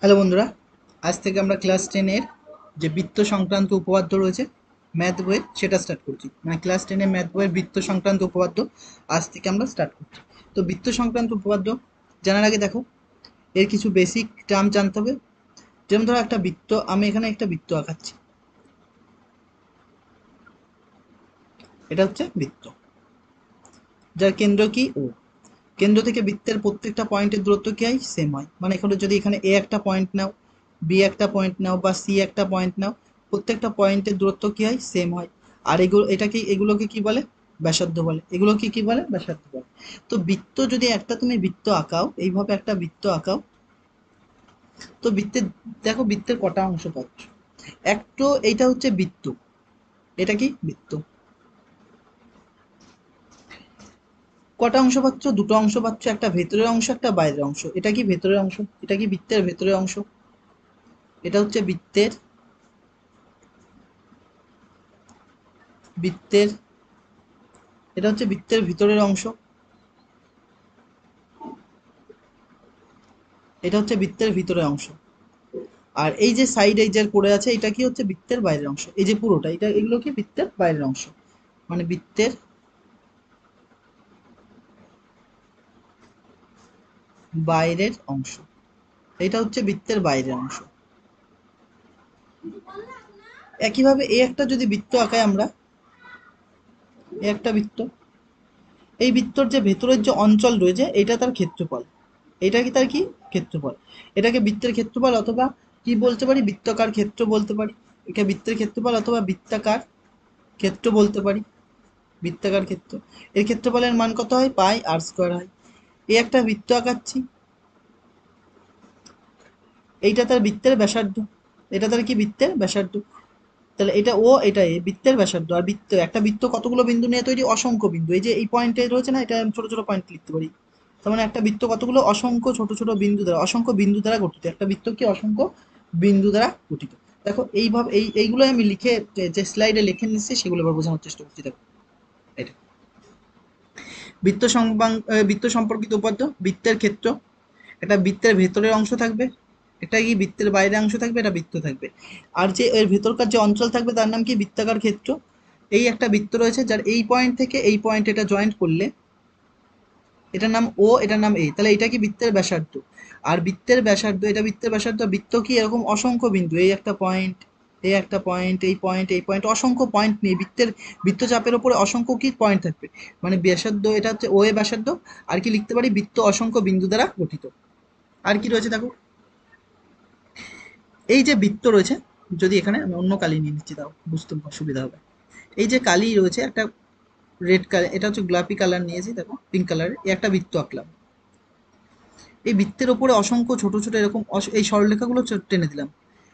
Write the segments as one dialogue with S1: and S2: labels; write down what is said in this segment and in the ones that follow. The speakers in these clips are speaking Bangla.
S1: হ্যালো বন্ধুরা, আজ থেকে আমরা ক্লাস 10-এর যে বৃত্ত সংক্রান্ত উপপাদ্য রয়েছে ম্যাথ বইয়ের সেটা স্টার্ট করছি। মানে ক্লাস 10-এর ম্যাথ বইয়ের বৃত্ত সংক্রান্ত উপপাদ্য আজ থেকে আমরা স্টার্ট করছি। তো বৃত্ত সংক্রান্ত উপপাদ্য জানার আগে দেখো, এর কিছু বেসিক টার্ম জানতে হবে। যেমন ধরো একটা বৃত্ত, আমি এখানে একটা বৃত্ত আঁকাচ্ছি, এটা হচ্ছে বৃত্ত, যার কেন্দ্র কি ও। কেন্দ্র থেকে বৃত্তের প্রত্যেকটা পয়েন্টের দূরত্ব কি হয়? সেম হয়। মানে এখানে যদি এখানে এ একটা পয়েন্ট নাও, বি একটা পয়েন্ট নাও বা সি একটা পয়েন্ট নাও, প্রত্যেকটা পয়েন্টের দূরত্ব কি হয়? সেম হয়। আর এগুলোকে কি বলে? ব্যাসার্ধ বলে। এগুলোকে কি বলে? ব্যাসার্ধ বলে। তো বৃত্ত যদি একটা তুমি বৃত্ত আঁকাও, এইভাবে একটা বৃত্ত আঁকাও, তো বৃত্তের, দেখো বৃত্তের কটা অংশ পাচ্ছ? একটো, এইটা হচ্ছে বৃত্ত, এটা কি বৃত্ত। কটা অংশ পাচ্ছ? দুটো অংশ পাচ্ছ, একটা ভেতরের অংশ, একটা বাইরের অংশ। এটা কি ভেতরের অংশ, এটা কি বৃত্তের ভেতরের অংশ। এটা হচ্ছে বৃত্তের এটা হচ্ছে বৃত্তের ভিতরের অংশ, এটা হচ্ছে বৃত্তের ভিতরের অংশ। আর এই যে সাইড এই যে পড়ে আছে, এটা কি হচ্ছে বৃত্তের বাইরের অংশ। এই যে পুরোটা, এগুলো কি বৃত্তের বাইরের অংশ। মানে বৃত্তের বাইরের অংশ, এটা হচ্ছে বৃত্তের বাইরের অংশ। একইভাবে এই একটা যদি বৃত্ত আঁকাই আমরা, এই একটা বৃত্ত, এই বৃত্তর যে ভেতরের যে অঞ্চল রয়েছে, এটা তার ক্ষেত্রফল। এটা কি তার কি ক্ষেত্রফল। এটাকে বৃত্তের ক্ষেত্রফল অথবা কি বলতে পারি? বৃত্তাকার ক্ষেত্র বলতে পারি। একে বৃত্তের ক্ষেত্রফল অথবা বৃত্তাকার ক্ষেত্র বলতে পারি। বৃত্তাকার ক্ষেত্র, এর ক্ষেত্রফলের মান কত হয়? পাই আর স্কোয়ার হয়। এই একটা বৃত্ত আঁকাচ্ছি, এইটা তার বৃত্তের ব্যাসার্ধ, এটা তার কি বৃত্তের ব্যাসার্ধ। তাহলে এটা ও, এটা এ, বৃত্তের ব্যাসার্ধ। আর একটা বৃত্ত কতগুলো বিন্দু নিয়ে তৈরি? অসংখ্য বিন্দু। এই যে এই পয়েন্টে রয়েছে না, এটা আমি ছোট ছোট পয়েন্ট লিখতে পারি। তার মানে একটা বৃত্ত কতগুলো? অসংখ্য ছোট ছোট বিন্দু দ্বারা, অসংখ্য বিন্দু দ্বারা গঠিত। একটা বৃত্ত কি অসংখ্য বিন্দু দ্বারা গঠিত। দেখো এইভাবে এইগুলো আমি লিখে, যে স্লাইডে লিখে নিচ্ছি সেগুলো এবার বোঝানোর চেষ্টা করছি। দেখো এটা বৃত্ত সম্পর্কিত উপাদ্য। বৃত্তের ক্ষেত্র, একটা বৃত্তের ভেতরের অংশ থাকবে, এটা কি বৃত্তের বাইরের অংশ থাকবে, এটা বৃত্ত থাকবে। আর যে এর ভেতরকার যে অঞ্চল থাকবে তার নাম কি? বৃত্তাকার ক্ষেত্র। এই একটা বৃত্ত রয়েছে, যার এই পয়েন্ট থেকে এই পয়েন্ট এটা জয়েন্ট করলে এটার নাম ও, এটার নাম এ। তাহলে এটা কি বৃত্তের ব্যাসার্ধ। আর বৃত্তের ব্যাসার্ধ, এটা বৃত্তের ব্যাসার্ধ। বৃত্ত কি এরকম অসংখ্য বিন্দু, এই একটা পয়েন্ট, এই একটা পয়েন্ট, এই পয়েন্ট, এই পয়েন্ট, অসংখ্য পয়েন্ট নিয়ে বৃত্তচাপের উপরে অসংখ্য কি পয়েন্ট থাকবে। মানে ব্যাসার্ধ, এটা হচ্ছে ও এ ব্যাসার্ধ। আর কি লিখতে পারি? বৃত্ত অসংখ্য বিন্দু দ্বারা গঠিত। আর কি রয়েছে দেখো, এই যে বৃত্ত রয়েছে, যদি এখানে আমি অন্য কালি নিয়ে নিচ্ছি, তাও বুঝতে সুবিধা হবে। এই যে কালি রয়েছে একটা রেড কালার, এটা হচ্ছে গোলাপি কালার নিয়েছি, দেখো পিঙ্ক কালারের, একটা বৃত্ত আঁকলাম। এই বৃত্তের ওপরে অসংখ্য ছোট ছোট এরকম এই সরলরেখাগুলো টেনে দিলাম।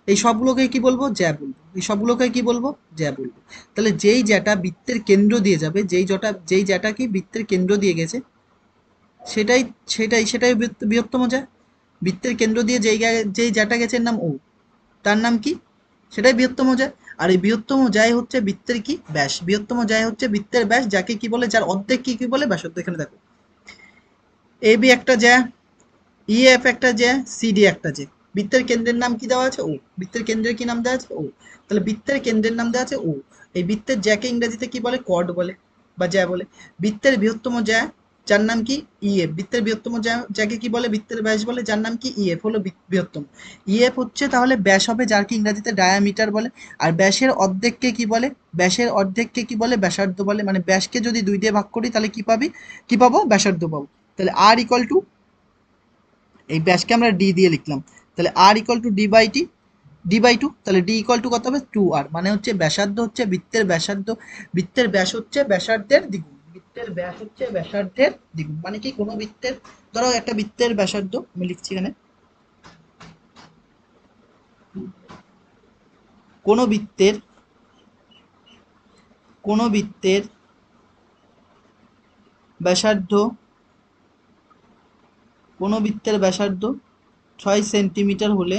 S1: এই সবগুলোকে কি বলবো? জ্যা বলবো। এই সবগুলোকে কি বলবো? জ্যা বলবো। তাহলে যেই জ্যাটা বৃত্তের কেন্দ্র দিয়ে যাবে, যেই জ্যাটা কি বৃত্তের কেন্দ্র দিয়ে গেছে, সেটাই সেটাই বৃহত্তম জ্যা। বৃত্তের কেন্দ্র দিয়ে যেই জ্যাটা গেছে এর নাম ও, তার নাম কি? সেটাই বৃহত্তম জ্যা। আর এই বৃহত্তম জ্যাই হচ্ছে বৃত্তের কি? ব্যাস। বৃহত্তম জ্যাই হচ্ছে বৃত্তের ব্যাস, যাকে কি বলে? যার অর্ধেক কি বলে? ব্যাসার্ধ। এখানে দেখো, এ বি একটা জ্যা, ই এফ একটা জ্যা, সিডি একটা জ্যা। বৃত্তের কেন্দ্রের নাম কি দেওয়া আছে? ও। বৃত্তের কেন্দ্রের কি নাম দেওয়া আছে? ও। তাহলে বৃত্তের কেন্দ্রের নাম দেওয়া আছে ও। এই বৃত্তের জ্যাকে ইংরেজিতে কি বলে? কর্ড বলে বা জ্যা বলে। বৃত্তের বৃহত্তম জ্যা, যার নাম কি? ইএফ। বৃত্তের বৃহত্তম জ্যাকে কি বলে? বৃত্তের ব্যাস বলে, যার নাম কি? ইএফ হলো বৃহত্তম। ইএফ হচ্ছে তাহলে ব্যাস হবে, যার কি ইংরেজিতে ডায়ামিটার বলে। আর ব্যাসের অর্ধেককে কি বলে? ব্যাসের অর্ধেককে কি বলে? ব্যাসার্ধ বলে। মানে ব্যাসকে যদি 2 দিয়ে ভাগ করি তাহলে কি পাবি? কি পাবো? ব্যাসার্ধ পাবো। তাহলে আর ইকুয়াল টু, এই ব্যাসকে আমরা ডি দিয়ে লিখলাম, তাহলে r equal to d by two. তাহলে ডি ইকুয়াল টু কত হবে? 2r। মানে হচ্ছে ব্যাসার্ধ হচ্ছে বৃত্তের ব্যাসার্ধ, বৃত্তের ব্যাস হচ্ছে ব্যাসার্ধের দ্বিগুণ। বৃত্তের ব্যাস হচ্ছে ব্যাসার্ধের দ্বিগুণ। মানে কি? কোনো বৃত্তের, ধরো একটা বৃত্তের ব্যাসার্ধ আমি লিখছি এখানে, কোনো বৃত্তের কোনো বৃত্তের ব্যাসার্ধ, কোনো বৃত্তের ব্যাসার্ধ 6 সেন্টিমিটার হলে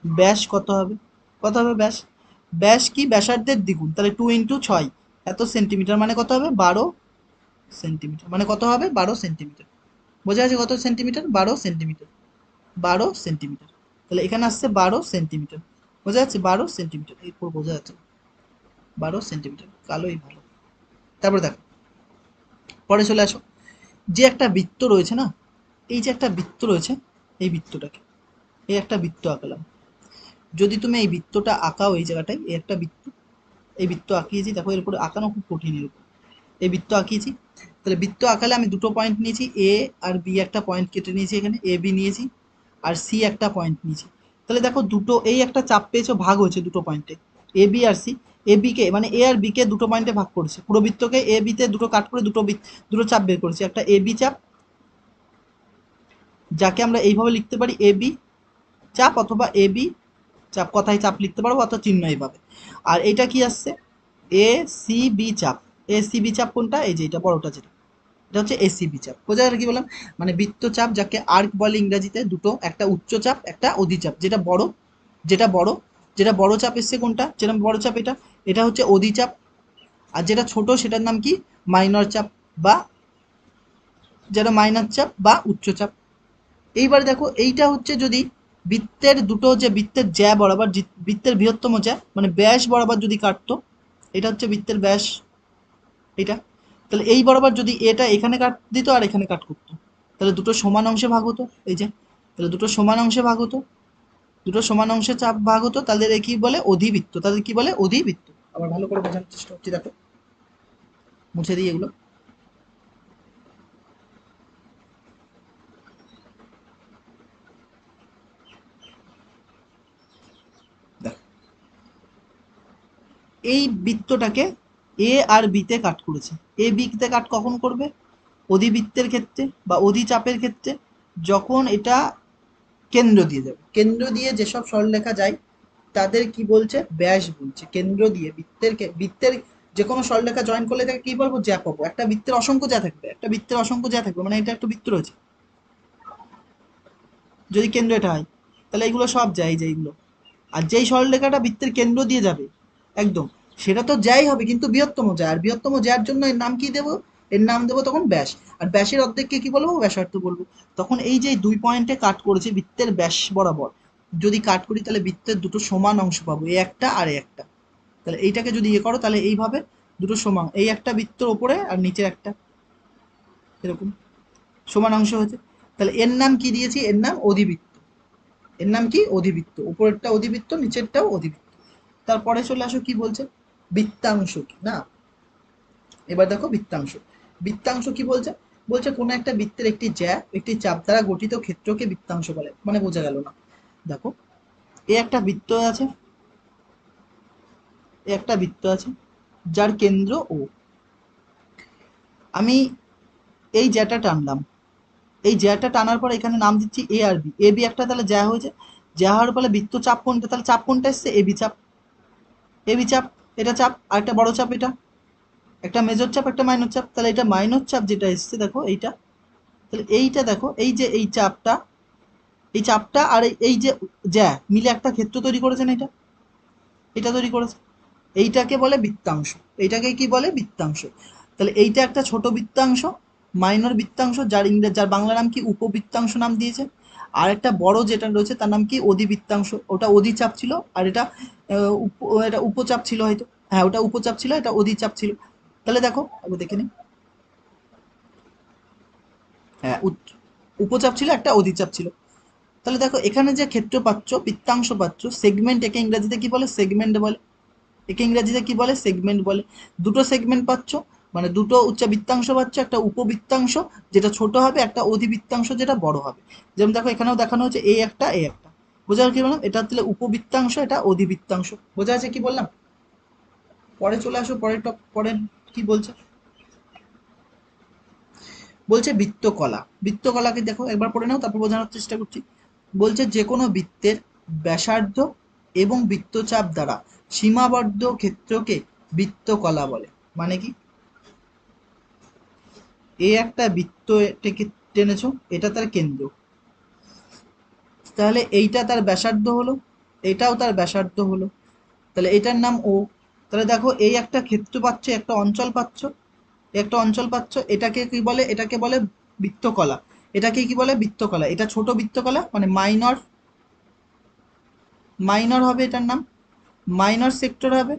S1: ব্যাস কত হবে? কত হবে ব্যাস? ব্যাস কি? ব্যাসার্ধের দ্বিগুণ। তাহলে 2 × 6 এত সেন্টিমিটার, মানে কত হবে? 12 সেন্টিমিটার। মানে কত হবে? 12 সেন্টিমিটার। বোঝা আছে কত সেন্টিমিটার? 12 সেন্টিমিটার। 12 সেন্টিমিটার। তাহলে এখানে আসছে 12 সেন্টিমিটার, বোঝা যাচ্ছে 12 সেন্টিমিটার, এরপর বোঝা যাচ্ছে 12 সেন্টিমিটার, কালোই ভালো। তারপরে দেখো, পরে চলে আসো, যে একটা বৃত্ত রয়েছে না, এই যে একটা বৃত্ত রয়েছে, এই বৃত্তটাকে, এই একটা বৃত্ত আঁকালাম। যদি তুমি এই বৃত্তটা আঁকাও এই জায়গাটায়, এই একটা বৃত্ত, এই বৃত্ত আঁকিয়েছি, দেখো এর উপরে আঁকানো খুব কঠিন, এর উপর এই বৃত্ত আঁকিয়েছি। তাহলে বৃত্ত আঁকালে আমি দুটো পয়েন্ট নিয়েছি, এ আর বি, একটা পয়েন্ট কেটে নিয়েছি এখানে, এ বি নিয়েছি, আর সি একটা পয়েন্ট নিয়েছি। তাহলে দেখো দুটো, এই একটা চাপ পেয়েছো, ভাগ হয়েছে দুটো পয়েন্টে, A B R C. A B কে মানে এ আর বি কে দুটো পয়েন্টে ভাগ করেছে, পুরো বৃত্তকে এ বি তে দুটো কাট করে দুটো চাপ বের করেছি, একটা এ বি চাপ, যাকে আমরা এইভাবে লিখতে পারি এ বি চাপ, অথবা এ বি চাপ, কথায় চাপ লিখতে পারবো, অথবা চিহ্ন এইভাবে। আর এইটা কি আসছে, এ সি বি চাপ। এ সি বি চাপ কোনটা, এই যে এটা বড়টা যেটা, এটা হচ্ছে এসিবি চাপ। বোঝা গেল কি বললাম, মানে বৃত্তচাপ যাকে আর্ক বলে ইংরেজিতে, দুটো, একটা উচ্চচাপ একটা অধিচাপ, যেটা বড়, যেটা বড়, যেটা বড় চাপ এসছে কোনটা, যেটা বড় চাপ এটা, এটা হচ্ছে অধিচাপ। আর যেটা ছোট সেটার নাম কি, মাইনর চাপ, বা যেটা মাইনর চাপ বা উচ্চচাপ। এইবার দেখো, এইটা হচ্ছে যদি বৃত্তের দুটো, যে বৃত্তের জ্যা বরাবর, বৃত্তের বৃহত্তম জ্যা মানে ব্যাস বরাবর যদি কাটতো, এটা হচ্ছে বৃত্তের ব্যাস, এটা, তাহলে এই বরাবর যদি এটা এখানে কাট দিত আর এখানে কাট করতো, তাহলে দুটো সমান অংশে ভাগ হতো, এই যে, তাহলে দুটো সমান অংশে ভাগ হতো, দুটো সমান অংশে চাপ ভাগ হতো, তাদের কি বলে, অধিবৃত্ত, তাদের কি বলে, অধিবৃত্ত। আবার ভালো করে বোঝানোর চেষ্টা করছি, দেখো মুছে দিই এগুলো। দেখো, এই বৃত্তটাকে এ আর বিতে কাট করেছে। এ বিতে কাট কখন করবে, অধিবৃত্তের ক্ষেত্রে বা অধিচাপের ক্ষেত্রে, যখন এটা কেন্দ্র দিয়ে যাবে, কেন্দ্র দিয়ে যেসব সরলরেখা যায় তাদের কি বলছে, ব্যাস বলছে। কেন্দ্র দিয়ে বৃত্তের যে কোনো সরলরেখা জয়েন করলে তাকে কি বলবো, জ্যা পাবো। একটা বৃত্তের অসংখ্য জ্যা থাকবে, একটা বৃত্তের অসংখ্য জ্যা থাকবে, মানে এটা একটা বৃত্ত রয়েছে, যদি কেন্দ্র এটা হয়, তাহলে এইগুলো সব যায়, যে এইগুলো। আর যেই সরলরেখাটা বৃত্তের কেন্দ্র দিয়ে যাবে একদম, সেটা তো জ্যাই হবে, কিন্তু বৃহত্তম জ্যা, আর বৃহত্তম জ্যার জন্য এর নাম কি দেবো, এর নাম দেবো তখন ব্যাস। আর ব্যাসের অর্ধেককে কি বলবো, ব্যাসার্ধ বলবো। তখন এই যে দুই পয়েন্টে কাট করেছে বৃত্তের ব্যাস বরাবর, যদি কাট করি তাহলে বৃত্তের দুটো সমান অংশ পাবো, এই একটা আর এই একটা। তাহলে এইটাকে যদি ইয়ে করো, তাহলে এইভাবে দুটো সমান, এই একটা বৃত্তর ওপরে আর নিচে একটা, এরকম সমান অংশ হয়েছে। তাহলে এর নাম কি দিয়েছি, এর নাম অধিবৃত্ত। এর নাম কি, অধিবৃত্ত। উপরেরটা অধিবৃত্ত, নিচেরটাও অধিবৃত্ত। তারপরে চলে আসো, কি বলছে, বৃত্তাংশ কি না। এবার দেখো বৃত্তাংশ, বৃত্তাংশ কি বলছে, বলছে কোনো একটা বৃত্তের একটি জ্যা একটি চাপ দ্বারা গঠিত ক্ষেত্রকে বৃত্তাংশ বলে। মানে বোঝা গেল না, দেখো এ একটা বৃত্ত আছে, এ একটা বৃত্ত আছে যার কেন্দ্র ও, আমি এই জ্যাটা টানলাম, এই জ্যাটা টানার পর এখানে নাম দিচ্ছি এ আর বি, এ বি একটা তাহলে জ্যা হয়েছে, জ্যা হওয়ার ফলে বৃত্ত চাপ কোনটা, তাহলে চাপ কোনটা এসছে, এ বি চাপ, এ বি চাপ, এটা চাপ, আর একটা বড় চাপ, এটা একটা মেজর চাপ একটা মাইনর চাপ, তাহলে এটা মাইনর চাপ যেটা এসছে দেখো এইটা, তাহলে এইটা দেখো, এই যে এই চাপটা, এই চাপটা আর এই যে জ্যা মিলে একটা ক্ষেত্র তৈরি করেছে না, এটা, এটা তৈরি করেছে, এইটাকে বলে বৃত্তাংশ। এইটাকে কি বলে, বৃত্তাংশ। তাহলে এইটা একটা ছোট বৃত্তাংশ, মাইনর বৃত্তাংশ, যার বাংলা নাম কি, উপবৃত্তাংশ নাম দিয়েছে। আর একটা বড় যেটা রয়েছে তার নাম কি, অধিবৃত্তাংশ, ওটা অধিচাপ ছিল, আর এটা এটা উপচাপ ছিল হয়তো, হ্যাঁ ওটা উপচাপ ছিল, এটা অধিচাপ ছিল। তাহলে দেখো আগে দেখে নিই, হ্যাঁ উপচাপ ছিল, একটা অধিচাপ ছিল। তাহলে দেখো এখানে যে ক্ষেত্র পাচ্ছ, বৃত্তাংশ পাচ্ছ, সেগমেন্ট, একে ইংরেজিতে কি বলে, সেগমেন্ট বলে। একে ইংরেজিতে কি বলে, সেগমেন্ট বলে। দুটো সেগমেন্ট পাচ্ছ, মানে দুটো উচ্চ বৃত্তাংশ পাচ্ছ, একটা উপবৃত্তাংশ যেটা ছোট হবে, একটা অধিবৃত্তাংশ যেটা বড় হবে। যেমন দেখো এখানেও দেখানো হচ্ছে, এই একটা এই একটা, বোঝা গেল কি বললাম, এটা হচ্ছে উপবৃত্তাংশ, এটা অধিবৃত্তাংশ। বোঝা যাচ্ছে কি বললাম। পরে চলে আসো, পরের কি বলছে, বলছে বৃত্তকলা। বৃত্তকলাকে দেখো একবার পড়ে নাও, তারপর বোঝানোর চেষ্টা করছি। বলছে যে কোনো বৃত্তের ব্যাসার্ধ এবং বৃত্তচাপ দ্বারা সীমাবদ্ধ ক্ষেত্রকে বৃত্তকলা বলে। মানে কি, এ একটা বৃত্ত টেনেছো, এটা তার কেন্দ্র, তাহলে এইটা তার ব্যাসার্ধ হলো, এটাও তার ব্যাসার্ধ হলো, তাহলে এটার নাম ও। তাহলে দেখো এই একটা ক্ষেত্র পাচ্ছ, একটা অঞ্চল পাচ্ছ, একটা অঞ্চল পাচ্ছ, এটাকে কি বলে, এটাকে বলে বৃত্তকলা। এটাকে কি বলে? বৃত্তকলা। এটা ছোট বৃত্তকলা, মানে মাইনর, মাইনর হবে এটার নাম, মাইনর সেক্টর হবে,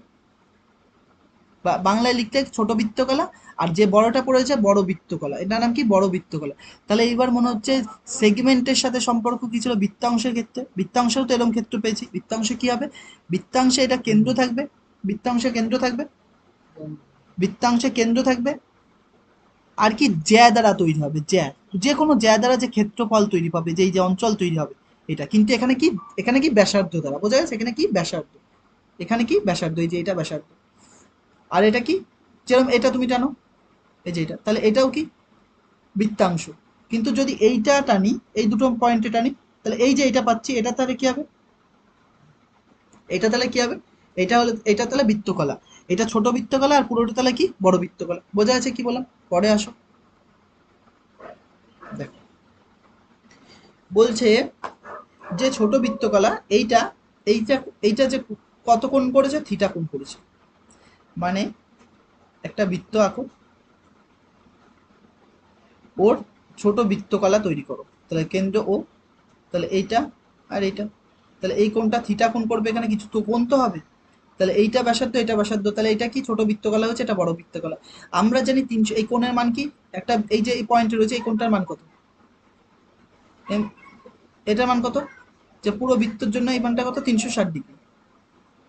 S1: বা বাংলায় লিখতে ছোট বৃত্তকলা। আর যে বড়টা পড়েছে বড় বৃত্তকলা, এটার নাম কি? বড় বৃত্তকলা। তাহলে এইবার মনে হচ্ছে সেগমেন্টের সাথে সম্পর্ক কি ছিল বৃত্তাংশের ক্ষেত্রে? বৃত্তাংশেও তো এরকম ক্ষেত্র পেয়েছি। বৃত্তাংশে কি হবে? বৃত্তাংশে এটা কেন্দ্র থাকবে, বৃত্তাংশে কেন্দ্র থাকবে, বৃত্তাংশে কেন্দ্র থাকবে। আর কি? জ্যা দ্বারা তৈরি হবে, জ্যা, যে কোনো জ্যা দ্বারা যে ক্ষেত্রফল তৈরি পাবে, যেই যে অঞ্চল তৈরি হবে এটা। কিন্তু এখানে কি? এখানে কি ব্যাসার্ধ দ্বারা বোঝা গেছে? এখানে কি? ব্যাসার্ধ। এখানে কি? ব্যাসার্ধ, এই যে এটা ব্যাসার্ধ। আর এটা কি? যেরকম এটা তুমি টানো, এই যে এটা, তাহলে এটাও কি? বৃত্তাংশ। কিন্তু যদি এইটা টানি, এই দুটো পয়েন্টে টানি, তাহলে এই যে এটা পাচ্ছি, এটা তাহলে কি হবে? এটা তাহলে কি হবে? এটা হলো, এটা তাহলে বৃত্তকলা। এটা ছোট বৃত্তকলা, আর পুরোটা তাহলে কি? বড় বৃত্তকলা। বোঝা যাচ্ছে কি বললাম? পরে আসো, দেখো বলছে যে ছোট বৃত্তকলা এইটা, এইটা, এইটা যে কত কোণ করেছে? থিটা কোণ করেছে। মানে একটা বৃত্ত আঁকো, ওর ছোট বৃত্তকলা তৈরি করো, তাহলে কেন্দ্র ও, তাহলে এইটা আর এইটা, তাহলে এই কোণটা থিটা কোণ করবে, এখানে কিছু তো কোণ তো হবে। তাহলে এইটা ব্যাসার্ধ, এটা ব্যাসার্ধ, তাহলে এটা কি? ছোট বৃত্তকলা হচ্ছে, এটা বড় বৃত্তকলা। আমরা জানি 300, এই কোণের মান কি? একটা এই যে এই পয়েন্টে রয়েছে, এই কোণটার মান কত? এটার মান কত? যে পুরো বৃত্তের জন্য এই মানটা কত? 360 ডিগ্রি।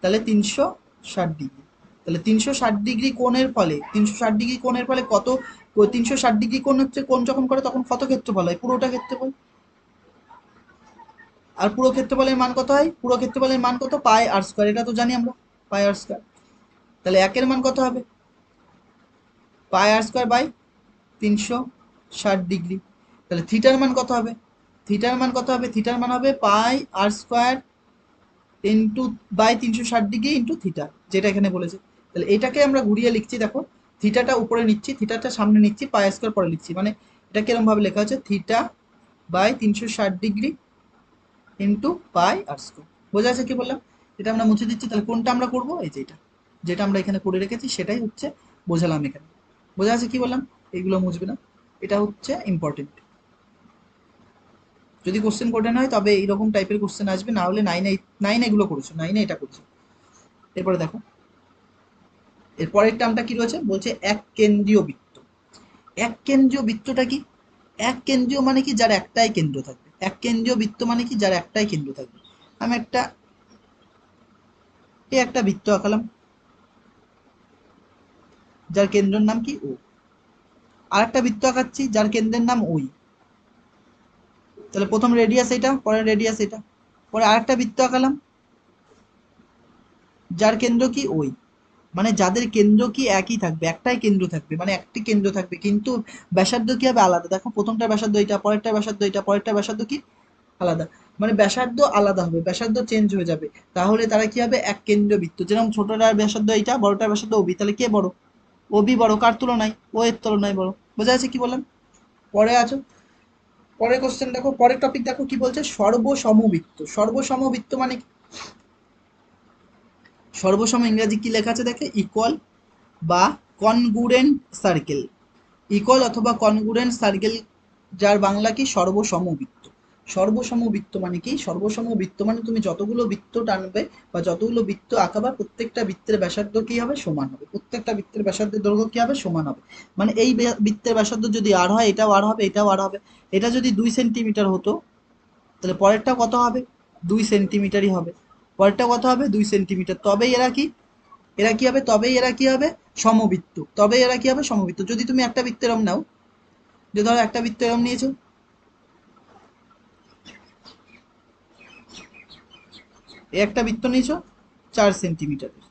S1: তাহলে 360 ডিগ্রি। তাহলে 360 ডিগ্রি কোণের ফলে, 360 ডিগ্রি কোণের ফলে কত? 360 ডিগ্রি কোণ হচ্ছে, কোণ যখন করে তখন কত ক্ষেত্রফল হয়? পুরোটা ক্ষেত্রফল। আর পুরো ক্ষেত্রফলের মান কত হয়? পুরো ক্ষেত্রফলের মান কত? পাই আর স্কোয়ার, এটা তো জানি আমরা, পাই আর স্কোয়ার। তাহলে একের মান কত হবে? Pi r square by 360 degree. তাহলে থিটার মান কত হবে? থিটার মান কত হবে? থিটার মান হবে pi r square into by 360 degree into theta, যেটা এখানে বলেছে। তাহলে এটাকে আমরা ঘুরিয়ে লিখছি, দেখো থিটাটা উপরে নিচ্ছি, থিটাটা সামনে নিচ্ছি, পাই আর স্কোয়ার পরে লিখছি। মানে এটা কিরম ভাবে লেখা হচ্ছে? Theta by 360 degree into pi r square. বোঝা যাচ্ছে কি বললাম? এটা আমরা মুছে দিচ্ছি। তাহলে কোনটা আমরা করব? এই যে এটা, যেটা আমরা এখানে করে রেখেছি সেটাই হচ্ছে বোঝালাম এখানে। বোঝা যাচ্ছে কি বললাম? এইগুলো মুছবে না, এটা হচ্ছে ইম্পর্টেন্ট। যদি কোশ্চেন কঠিন হয় তবে এইরকম টাইপের কোশ্চেন আসবে, না হলে নাইনে, নাইনে এগুলো করেছো, নাইনে এটা করেছো। এরপরে দেখো, এর পরের টার্মটা কি রয়েছে? বলছে এক কেন্দ্রীয় বৃত্ত। এক কেন্দ্রীয় বৃত্তটা কি? এক কেন্দ্রীয় মানে কি? যার একটাই কেন্দ্র থাকবে। এক কেন্দ্রীয় বৃত্ত মানে কি? যার একটাই কেন্দ্র থাকবে। আমি একটা, এই একটা বৃত্ত আঁকালাম, যার কেন্দ্রের নাম কি? ও। আর একটা বৃত্ত আঁকাচ্ছি যার কেন্দ্রের নাম ওই। তাহলে প্রথম রেডিয়াস এটা, পরের রেডিয়াস এটা। পরে আরেকটা বৃত্ত আঁকালাম যার কেন্দ্র কি? ওই। মানে যাদের কেন্দ্র কি? একই থাকবে, একটাই কেন্দ্র থাকবে, মানে একটি কেন্দ্র থাকবে, কিন্তু ব্যাসার্ধ কি হবে? আলাদা। দেখো প্রথমটার ব্যাসার্ধ এটা, পরেরটার ব্যাসার্ধ এটা, পরেরটার ব্যাসার্ধ কি? আলাদা। মানে ব্যাসার্ধ আলাদা হবে, ব্যাসার্ধ চেঞ্জ হয়ে যাবে। তাহলে তারা কি হবে? এক কেন্দ্রীয় বৃত্ত। যেরকম ছোটটার ব্যাসার্ধ এইটা, বড়টার ব্যাসার্ধ ওবি, তাহলে কে বড়? ওবি বড়। কার তুলনায়? ও এর তুলনায় বড়। বোঝা যাচ্ছে কি বললাম? পরে আছো, পরের কোশ্চেন দেখো, পরের টপিক দেখো কি বলছে? সর্বসমবৃত্ত। সর্বসমবৃত্ত মানে কি? সর্বসম ইংরাজি কি লেখা আছে দেখে? ইকুয়াল বা কনগ্রুয়েন্ট সার্কেল। ইকুয়াল অথবা কনগ্রুয়েন্ট সার্কেল, যার বাংলা কি? সর্বসমবৃত্ত। সর্বসমবৃত্ত মানে কি? সর্বসমবৃত্ত মানে তুমি যতগুলো বৃত্ত টানবে বা যতগুলো বৃত্ত আঁকাবা, প্রত্যেকটা বৃত্তের ব্যাসার্ধ কি হবে? সমান হবে। প্রত্যেকটা বৃত্তের ব্যাসার্ধের দৈর্ঘ্য কি হবে? সমান হবে। মানে এই বৃত্তের ব্যাসার্ধ যদি আর হয়, এটাও আর হবে, এটাও আর হবে। এটা যদি 2 সেন্টিমিটার হতো, তাহলে পরেরটা কত হবে? 2 সেন্টিমিটারই হবে। পরেরটা কত হবে? 2 সেন্টিমিটার। তবেই এরা কি? এরা কি হবে? তবেই এরা কি হবে? সমবৃত্ত। তবেই এরা কি হবে? সমবৃত্ত। যদি তুমি একটা বৃত্তের এরম নাও, যে ধরো একটা বৃত্ত এরম নিয়েছো, এই একটা বৃত্ত নিয়েছো 4 সেন্টিমিটারের,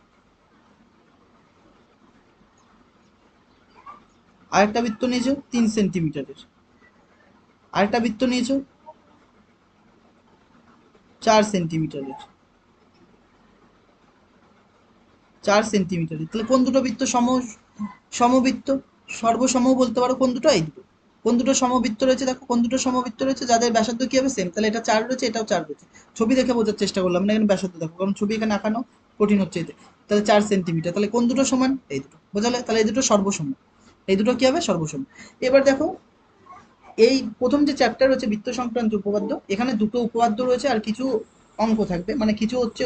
S1: আরেকটা বৃত্ত নিয়েছো 3 সেন্টিমিটারের, আরেকটা বৃত্ত নিয়েছো 4 সেন্টিমিটারের, 4 সেন্টিমিটারের। তাহলে কোন দুটো বৃত্ত সমবৃত্ত? সর্বসম বলতে পারো কোন দুটো? এই দুটো। কোন দুটো সমবৃত্ত রয়েছে? দেখো কোন দুটো সমবৃত্ত রয়েছে যাদের ব্যাসার্ধ কি হবে? সেম। তাহলে এটা 4 রয়েছে, এটাও 4 রয়েছে। ছবি দেখে বোঝার চেষ্টা করলাম না, এখানে ব্যাসার্ধ দেখো, কারণ ছবি এখানে আঁকানো কঠিন হচ্ছে এতে। তাহলে 4 সেন্টিমিটার। তাহলে কোন দুটো সমান? এই দুটো। বোঝালে? তাহলে এই দুটো সর্বসম। এই দুটো কি হবে? সর্বসম। এবার দেখো, এই প্রথম যে চ্যাপ্টার হচ্ছে বৃত্ত সংক্রান্ত উপপাদ্য, এখানে দুটো উপপাদ্য রয়েছে আর কিছু অঙ্ক থাকবে, মানে কিছু হচ্ছে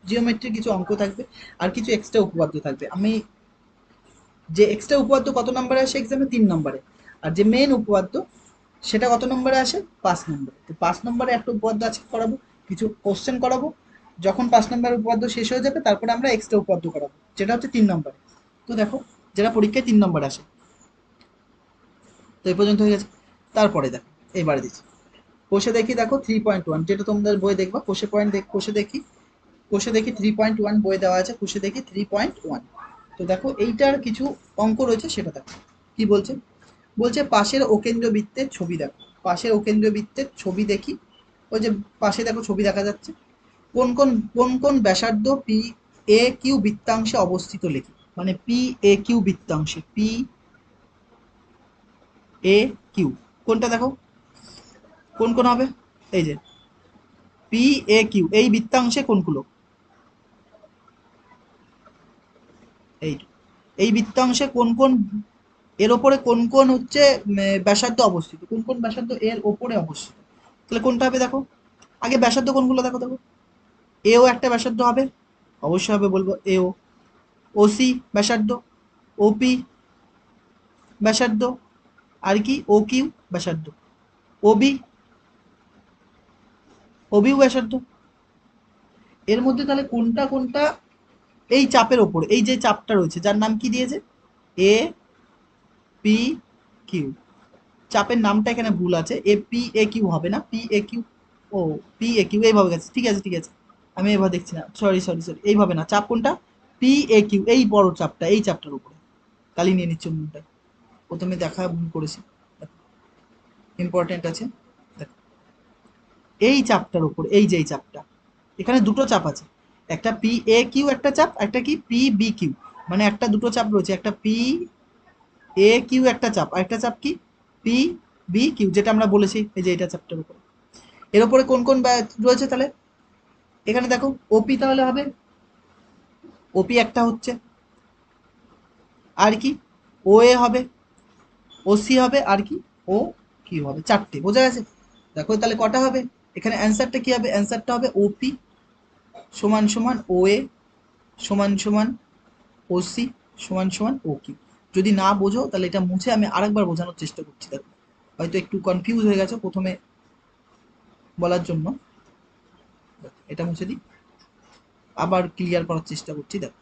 S1: জিওমেট্রির কিছু অঙ্ক থাকবে আর কিছু এক্সট্রা উপপাদ্য থাকবে। আমি যে এক্সট্রা উপপাদ্য কত নম্বরে আসে এক্সামে? 3 নম্বরে। আর যে মেন উপপাদ্য সেটা কত নম্বরে আসে? 5 নম্বরে। তো 5 নম্বরে একটা উপপাদ্য আজকে করাবো, কিছু কোশ্চেন করাবো। যখন 5 নম্বর উপপাদ্য শেষ হয়ে যাবে তারপরে আমরা এক্সট্রা উপপাদ্য করাবো, যেটা হচ্ছে 3 নম্বরে। তো দেখো, যেটা পরীক্ষায় 3 নম্বরে আসে। তো এই পর্যন্ত হয়ে গেছে। তারপরে দেখো, এইবারে দিচ্ছি কোষে দেখি। দেখো 3.1, যেটা তোমাদের বই দেখবা কোষে পয়েন্ট দেখ, কোষে দেখি, কোষে দেখি 3.1 বই দেওয়া আছে, কোষে দেখি 3.1। তো দেখো এইটার কিছু অঙ্ক রয়েছে, সেটা দেখো কি বলছে। বলছে পাশের অকেন্দ্র বৃত্তের ছবি দেখো। পাশের অকেন্দ্র বৃত্তের ছবি দেখি। ওই যে পাশে দেখো ছবি দেখা যাচ্ছে। কোন কোন ব্যাসার্ধ পি এ কিউ বৃত্তাংশে অবস্থিত লিখি। মানে পি এ কিউ বৃত্তাংশে, পি এ কিউ কোনটা দেখো, কোন কোন হবে? এই যে পি এ কিউ, এই বৃত্তাংশে কোনগুলো? এই এই বৃত্তাংশে কোন কোন, এর ওপরে কোন কোন হচ্ছে ব্যাসার্ধ অবস্থিত, কোন কোন ব্যাসার্ধ এর ওপরে অবস্থিত। তাহলে কোনটা হবে দেখো, আগে ব্যাসার্ধ কোনগুলো দেখো। দেখো এও একটা ব্যাসার্ধ হবে, অবশ্যই হবে, বলবো এও। ওসি ব্যাসার্ধ, ওপি ব্যাসার্ধ, আর কি ও কিউ ব্যাসার্ধ, ওবি, ওবিও ব্যাসার্ধ। এর মধ্যে তাহলে কোনটা কোনটা এই চাপের ওপর, এই যে চাপটা রয়েছে যার নাম কি দিয়েছে? A P Q. চাপের নামটা এখানে ভুল আছে, এ পি এ কিউ হবে না, পি এ কিউ। ও, পি এ কিউ এইভাবে গেছে, ঠিক আছে ঠিক আছে। আমি এবার দেখছি না, সরি সরি সরি, এইভাবে না, চাপ কোনটা? পি এ কিউ, এই বড় চাপটা, এই চাপটার উপরে। কালি নিয়ে নিচ্ছে মনটা, প্রথমে দেখা ভুল করেছি, ইম্পর্টেন্ট আছে। দেখো এই চাপটার উপর, এই যে এই চাপটা, এখানে দুটো চাপ আছে, একটা পি এ কিউ একটা চাপ, একটা কি পি বি কিউ। মানে একটা দুটো চাপ রয়েছে, একটা পি এ কিউ একটা চাপ, আর একটা চাপ কি পি বি কিউ, যেটা আমরা বলেছি এই যে এটা চাপটার উপর। এর উপরে কোন কোন রয়েছে তাহলে? এখানে দেখো ওপি তাহলে হবে, ওপি একটা হচ্ছে, আর কি ও এ হবে, ও সি হবে, আর কি ও কিউ হবে। চারটে, বোঝা গেছে? দেখো তাহলে কটা হবে, এখানে অ্যান্সারটা কি হবে? অ্যান্সারটা হবে ওপি সমান সমান ও এ সমান সমান ও সি সমান সমান ও কিউ। যদি না বোঝো তাহলে এটা মুছে আমি আরেকবার বোঝানোর চেষ্টা করছি। দেখো হয়তো একটু কনফিউজ হয়ে গেছো প্রথমে বলার জন্য, এটা মুছে দিই, আবার ক্লিয়ার করার চেষ্টা করছি। দেখো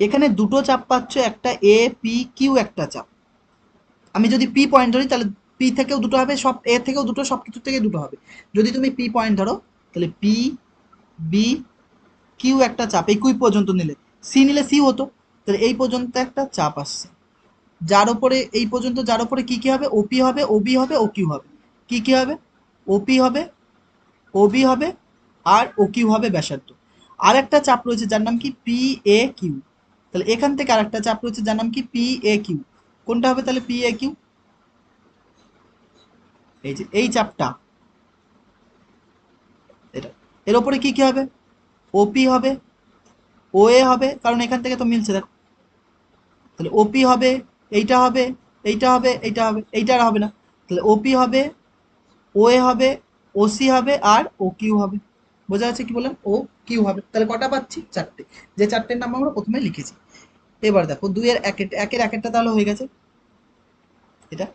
S1: এখানে দুটো চাপ পাচ্ছ, একটা এ পি কিউ একটা চাপ। আমি যদি পি পয়েন্ট ধরি তাহলে পি থেকেও দুটো হবে, সব এ থেকেও দুটো, সব কিছু থেকে দুটো হবে। যদি তুমি পি পয়েন্ট ধরো তাহলে পি বি কিউ একটা চাপ, এই কুই পর্যন্ত নিলে, সি নিলে সি হতো, তাহলে এই পর্যন্ত একটা চাপ আসছে, যার উপরে এই পর্যন্ত, যার উপরে কি কি হবে? ওপি হবে, ওবি হবে, ও কিউ হবে। কি কি হবে? ওপি হবে, ওবি হবে, আর ও কিউ হবে ব্যাসার্ধ। আর একটা চাপ রয়েছে যার নাম কি পি এ কিউ। তাহলে এখান থেকে আর একটা চাপ রয়েছে যার নাম কি পি এ কিউ। কোনটা হবে তাহলে পি এ কিউ? এই যে এই চাপটা, এটা। এর ওপরে কি কি হবে? ওপি হবে, ও এ হবে, কারণ এখান থেকে তো মিলছে দেখো। তাহলে ওপি হবে, এইটা হবে, এইটা হবে, এইটা হবে, এইটা আর হবে না। তাহলে ওপি হবে, ও এ হবে, ও সি হবে, আর ও কিউ হবে। বোঝা যাচ্ছে কি বললাম? ও কিউ হবে। তাহলে কটা পাচ্ছি? চারটে, যে চারটের নাম আমরা প্রথমে লিখেছি। এবার দেখো দুইয়ের একের একের একেরটা তাহলে হয়ে গেছে। এটা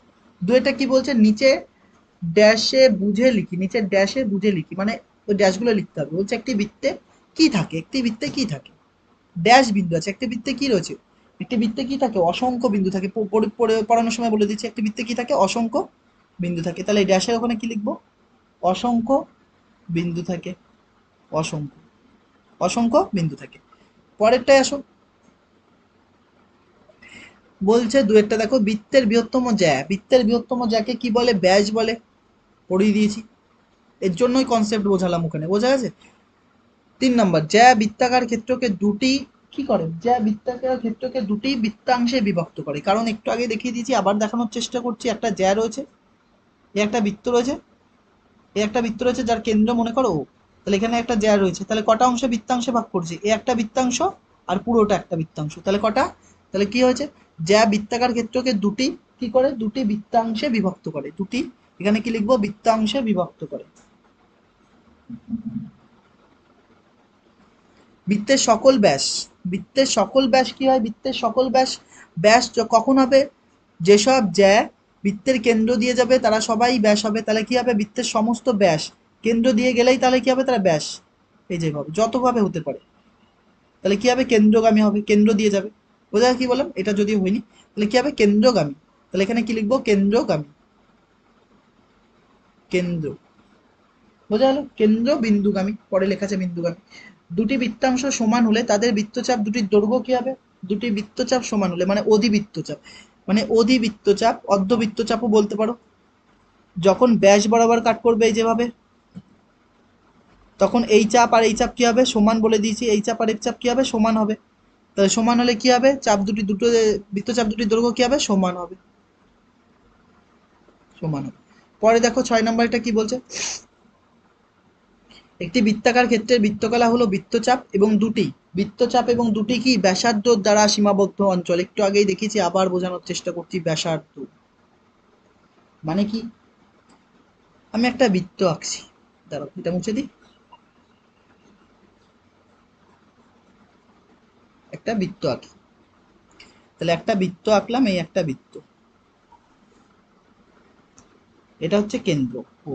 S1: দুইটা কি বলছে? নিচে ড্যাশে বুঝে লিখি, নিচে ড্যাশে বুঝে লিখি, মানে ওই ড্যাশগুলো লিখতে হবে। বলছে একটি বৃত্তে কি থাকে, একটি বৃত্তে কি থাকে, ড্যাশ বিন্দু আছে। একটি বৃত্তে কি রয়েছে? একটি বৃত্তে কি থাকে? অসংখ্য বিন্দু থাকে। পড়ানোর সময় বলে দিচ্ছি, একটি বৃত্তে কি থাকে? অসংখ্য বিন্দু থাকে। তাহলে এই ড্যাশের ওখানে কি লিখবো? অসংখ্য বিন্দু থাকে, অসংখ্য, অসংখ্য বিন্দু থাকে। পরেরটায় আসো, বলছে দুয়েরটা দেখো, বৃত্তের বৃহত্তম জ্যা, বৃত্তের বৃহত্তম জ্যাকে কি বলে? ব্যাস বলে, পড়িয়ে দিয়েছি। এর জন্যই কনসেপ্ট বোঝালাম ওখানে, বোঝা গেছে? 3 নম্বর, জ্যা বৃত্তাকার ক্ষেত্রকে দুটি কি করে? জ্যা বৃত্তাকার ক্ষেত্রকে দুটি বৃত্তাংশে বিভক্ত করে। কারণ একটু আগে দেখিয়ে দিয়েছি, আবার দেখানোর চেষ্টা করছি। একটা জ্যা রয়েছে, এ একটা বৃত্ত রয়েছে, এ একটা বৃত্ত রয়েছে যার কেন্দ্র মনে করো ও। তাহলে এখানে একটা জ্যা রয়েছে, তাহলে কটা অংশে বৃত্তাংশে ভাগ করছি? এ একটা বৃত্তাংশ আর পুরোটা একটা বৃত্তাংশ। তাহলে কটা? তাহলে কি হয়েছে? জ্যা বৃত্তাকার ক্ষেত্রকে দুটি কি করে, দুটি বৃত্তাংশে বিভক্ত করে, দুটি, এখানে কি লিখবো, বৃত্তাংশে বিভক্ত করে। বৃত্তের সকল ব্যাস, বৃত্তের সকল ব্যাস কি হয়, বৃত্তের সকল ব্যাস, ব্যাস কখন হবে, যেসব জ্যা বৃত্তের কেন্দ্র দিয়ে যাবে তারা সবাই ব্যাস হবে। তাহলে কি হবে, বৃত্তের সমস্ত ব্যাস কেন্দ্র দিয়ে গেলেই তাহলে কি হবে, তারা ব্যাস। এই যেভাবে যতভাবে হতে পারে, তাহলে কি হবে, কেন্দ্রগামী হবে, কেন্দ্র দিয়ে যাবে। বোঝা কি বললাম, এটা যদি হয়নি তাহলে কি হবে, কেন্দ্রগামী। তাহলে এখানে কি লিখবো, কেন্দ্রগামী, কেন্দ্র, বোঝা গেল, কেন্দ্র বিন্দুগামী, পরে লেখা আছে বিন্দুগামী। দুটি বৃত্তাংশ সমান হলে তাদের বৃত্তচাপ দুটির দৈর্ঘ্য কি হবে, দুটি বৃত্তচাপ সমান হলে, মানে অধিবৃত্তচাপ, মানে অধিবৃত্তচাপ, অর্ধবৃত্তচাপও বলতে পারো। যখন ব্যাস বরাবর কাট করবে এই যেভাবে, তখন এই চাপ আর এই চাপ কি হবে, সমান বলে দিয়েছি, এই চাপ আর এই চাপ কি হবে, সমান হবে। তাহলে সমান হলে কি হবে, চাপ দুটি, দুটো বৃত্তচাপ দুটির দৈর্ঘ্য কি হবে, সমান হবে, সমান হবে। পরে দেখো 6 নম্বরটা কি বলছে, একটি বৃত্তাকার ক্ষেত্রের বৃত্তকলা হলো বৃত্তচাপ এবং দুটি, বৃত্তচাপ এবং দুটি কি, ব্যাসার্ধ দ্বারা সীমাবদ্ধ অঞ্চল। একটু আগেই দেখেছি, আবার বোঝানোর চেষ্টা করছি, ব্যাসার্ধ মানে কি, আমি একটা বৃত্ত আঁকছি, দাঁড়াও এটা মুছে দিই, একটা বৃত্ত আঁকি, তাহলে একটা বৃত্ত আঁকলাম, এই একটা বৃত্ত, এটা হচ্ছে কেন্দ্র ও,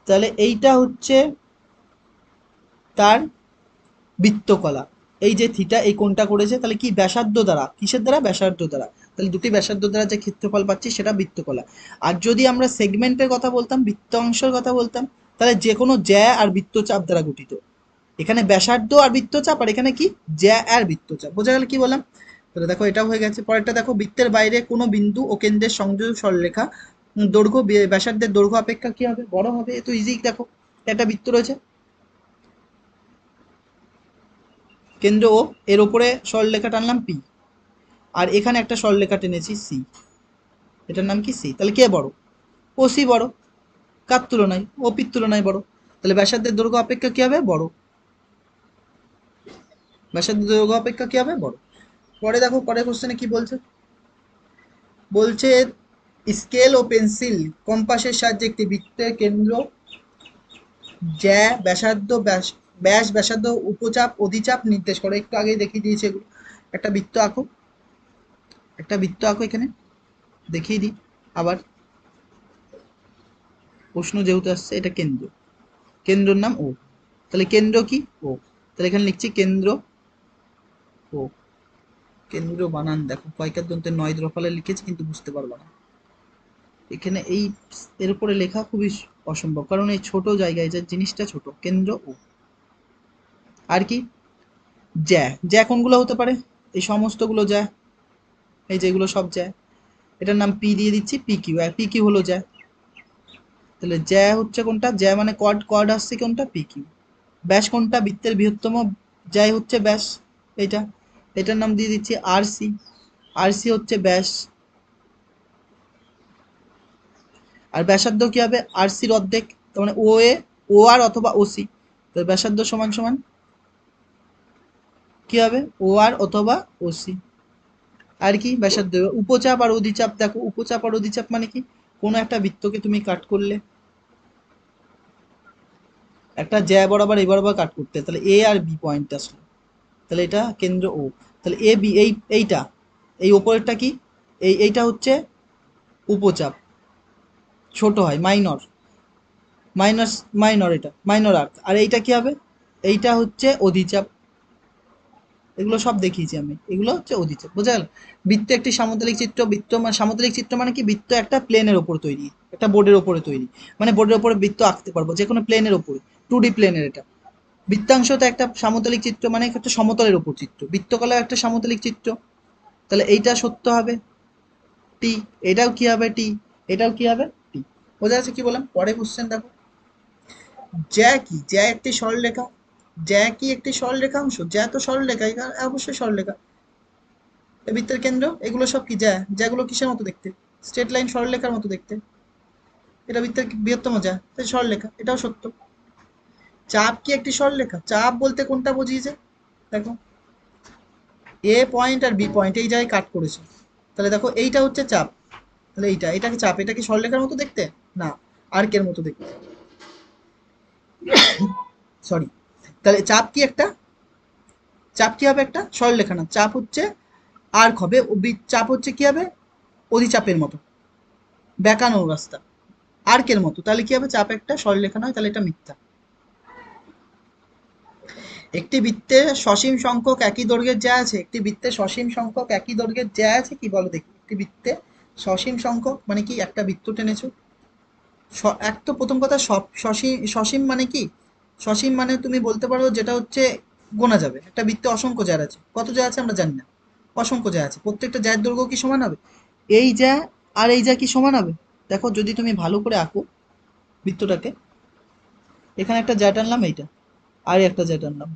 S1: তাহলে এইটা হচ্ছে তার বৃত্তকলা। এই যে থিটা, এই কোণটা করেছে, তাহলে কি, ব্যাসার্ধ দ্বারা, কিসের দ্বারা, ব্যাসার্ধ দ্বারা। তাহলে দুটি ব্যাসার্ধ দ্বারা যে ক্ষেত্রফল পাচ্ছি সেটা বৃত্তকলা। আর যদি আমরা সেগমেন্টের কথা বলতাম, বৃত্তাংশের কথা বলতাম, তাহলে যে কোনো জ্যা আর বৃত্তচাপ দ্বারা গঠিত। এখানে ব্যাসার্ধ আর বৃত্তচাপ, আর এখানে কি, জ্যা আর বৃত্তচাপ। বোঝা গেল কি বললাম। তাহলে দেখো এটা হয়ে গেছে। পরেরটা দেখো, বৃত্তের বাইরে কোনো বিন্দু ও কেন্দ্রের সংযোগ সরলরেখা দৈর্ঘ্য ব্যাসার্ধের দৈর্ঘ্য অপেক্ষা কি হবে, বড় হবে। এ তো ইজি। দেখো একটা বৃত্ত রয়েছে, কেন্দ্র ও, এর ওপরে সরলরেখা টানলাম পি, আর এখানে একটা সরলরেখা টেনেছি সি, এটার নাম কি সি। তাহলে কে বড়, ও সি বড়, কার তুলনায়, ও পির তুলনায় বড়। তাহলে ব্যাসার্ধের দৈর্ঘ্য অপেক্ষা কি হবে, বড়, ব্যাসার্ধের দৈর্ঘ্য অপেক্ষা কি হবে, বড়। পরে দেখো পরের কোশ্চেনে কি বলছে, বলছে স্কেল ও পেন্সিল কম্পাসের সাহায্যে একটি বৃত্তের কেন্দ্র, জ্যা, ব্যাসার্ধ, ব্যাস, ব্যাসার্ধ, উপচাপ, অধিচাপ নির্দেশ করে। একটু আগেই দেখিয়ে দিয়েছে এগুলো। একটা বৃত্ত আঁকো, একটা বৃত্ত আঁকো, এখানে দেখিয়ে দিই আবার, প্রশ্ন যেহেতু আসছে, এটা কেন্দ্র, কেন্দ্রের নাম ও, তাহলে কেন্দ্র কি, ও। তাহলে এখানে লিখছি কেন্দ্র ও, কেন্দ্র বানান দেখো, কয়কার দন্তে নয় দ্রফলে লিখেছি কিন্তু বুঝতে পারবা না। এখানে এই এর উপরে লেখা খুবই অসম্ভব, কারণ এই ছোট জায়গায় যে জিনিসটা ছোট, কেন্দ্র ও। আর কি, জ্যা, জ্যা কোনগুলো হতে পারে, এই সমস্তগুলো জ্যা, এই যেগুলো সব জ্যা। এটার নাম পি দিয়ে দিচ্ছি, পি কিউ, আর পি কিউ হলো জ্যা। তাহলে জ্যা হচ্ছে কোনটা, জ্যা মানে কর্ড, কর্ড আসছে কোনটা, পি কিউ। ব্যাস কোনটা, বৃত্তের বৃহত্তম জ্যাই হচ্ছে ব্যাস, এইটা, এটার নাম দিয়ে দিচ্ছি আর সি, আর সি হচ্ছে ব্যাস। আর ব্যাসার্ধ কি হবে, আর সির অর্ধেক, তার মানে ও এ, ও আর অথবা ও সি। তো ব্যাসার্ধ সমান সমান কি হবে, ও আর অথবা ও সি। আর কি, ব্যাসার্ধ। উপচাপ আর অধিচাপ দেখো, উপচাপ আর অধিচাপ মানে কি, কোনো একটা বৃত্তকে তুমি কাট করলে, একটা জ্যা বরাবর এই বরাবর কাট করতে, তাহলে এ আর বি পয়েন্ট আসলো, তাহলে এটা কেন্দ্র ও। তাহলে এ বি, এইটা, এই ওপরেরটা কি, এইটা হচ্ছে উপচাপ, ছোট হয়, মাইনর, মাইনাস, মাইনর, এটা মাইনর আর্ক। আর এইটা কি হবে, এইটা হচ্ছে অধিচাপ। এগুলো সব দেখিয়েছি আমি, এগুলো হচ্ছে অধিচাপ। বোঝা গেল। বৃত্ত একটি সামতলিক চিত্র, বৃত্ত মানে সামতলিক চিত্র মানে কি, বৃত্ত একটা প্লেনের ওপর তৈরি, একটা বোর্ডের ওপরে তৈরি, মানে বোর্ডের ওপরে বৃত্ত আঁকতে পারবো যে কোনো প্লেনের ওপরে, 2D প্লেনের এটা। বৃত্তাংশ তো একটা সামতলিক চিত্র, মানে একটা সমতলের ওপর চিত্র, বৃত্তকলা একটা সামতলিক চিত্র। তাহলে এইটা সত্য হবে, টি, এটাও কি হবে, টি, এটাও কি হবে, টি। বোঝা যাচ্ছে কি বললাম। পরে কোশ্চেন দেখো, জ্যা কি, জ্যা একটি সরলরেখা, জ্যা কি একটি সরলরেখাংশ, জ্যা তো সরলরেখা, এটা অবশ্যই সরলরেখা। এই বৃত্তের কেন্দ্র, এগুলো সব কি, জ্যা, জ্যাগুলো কিসের মতো দেখতে, স্ট্রেট লাইন, সরলরেখার মতো দেখতে। এটা বৃত্তের বৃহত্তম জ্যা, তাই সরলরেখা, এটাও সত্য। চাপ কি একটি সরলরেখা, চাপ বলতে কোনটা বুঝিয়েছে, দেখো এ পয়েন্ট আর বি পয়েন্ট এই জায়গায় কাট করেছে, তাহলে দেখো এইটা হচ্ছে চাপ, তাহলে এটাকে চাপ, এটা কি সরলরেখার মতো দেখতে? না, আর্কের মতো দেখতে। সরি। তাহলে চাপ কি একটা, চাপ কি হবে একটা সরলরেখা না, চাপ হচ্ছে আর্ক হবে, চাপ হচ্ছে কি হবে অধিচাপের মতো, বেঁকানো রাস্তা, আর্কের মতো। তাহলে কি হবে, চাপ একটা সরলরেখা নয়, তাহলে এটা মিথ্যা। একটি বৃত্তে সসীম সংখ্যক একই দৈর্ঘ্যের জ্যা আছে, একটি বৃত্তে সসীম সংখ্যক একই দৈর্ঘ্যের জ্যা আছে কি বলো দেখি। একটি বৃত্তে সসীম সংখ্যক মানে কি, একটা বৃত্ত টেনেছো, এক তো প্রথম কথা সব সসীম, সসীম মানে কি, সসীম মানে তুমি বলতে পারো যেটা হচ্ছে গোনা যাবে। একটা বৃত্তে অসংখ্য জ্যা আছে, কত জ্যা আছে আমরা জানি না, অসংখ্য জ্যা আছে, প্রত্যেকটা জ্যায়ের দৈর্ঘ্য কি সমান হবে? এই জ্যা আর এই জ্যা কি সমান হবে? দেখো যদি তুমি ভালো করে আঁকো বৃত্তটাকে, এখানে একটা জ্যা টানলাম, এইটা আর একটা জ্যা টানলাম,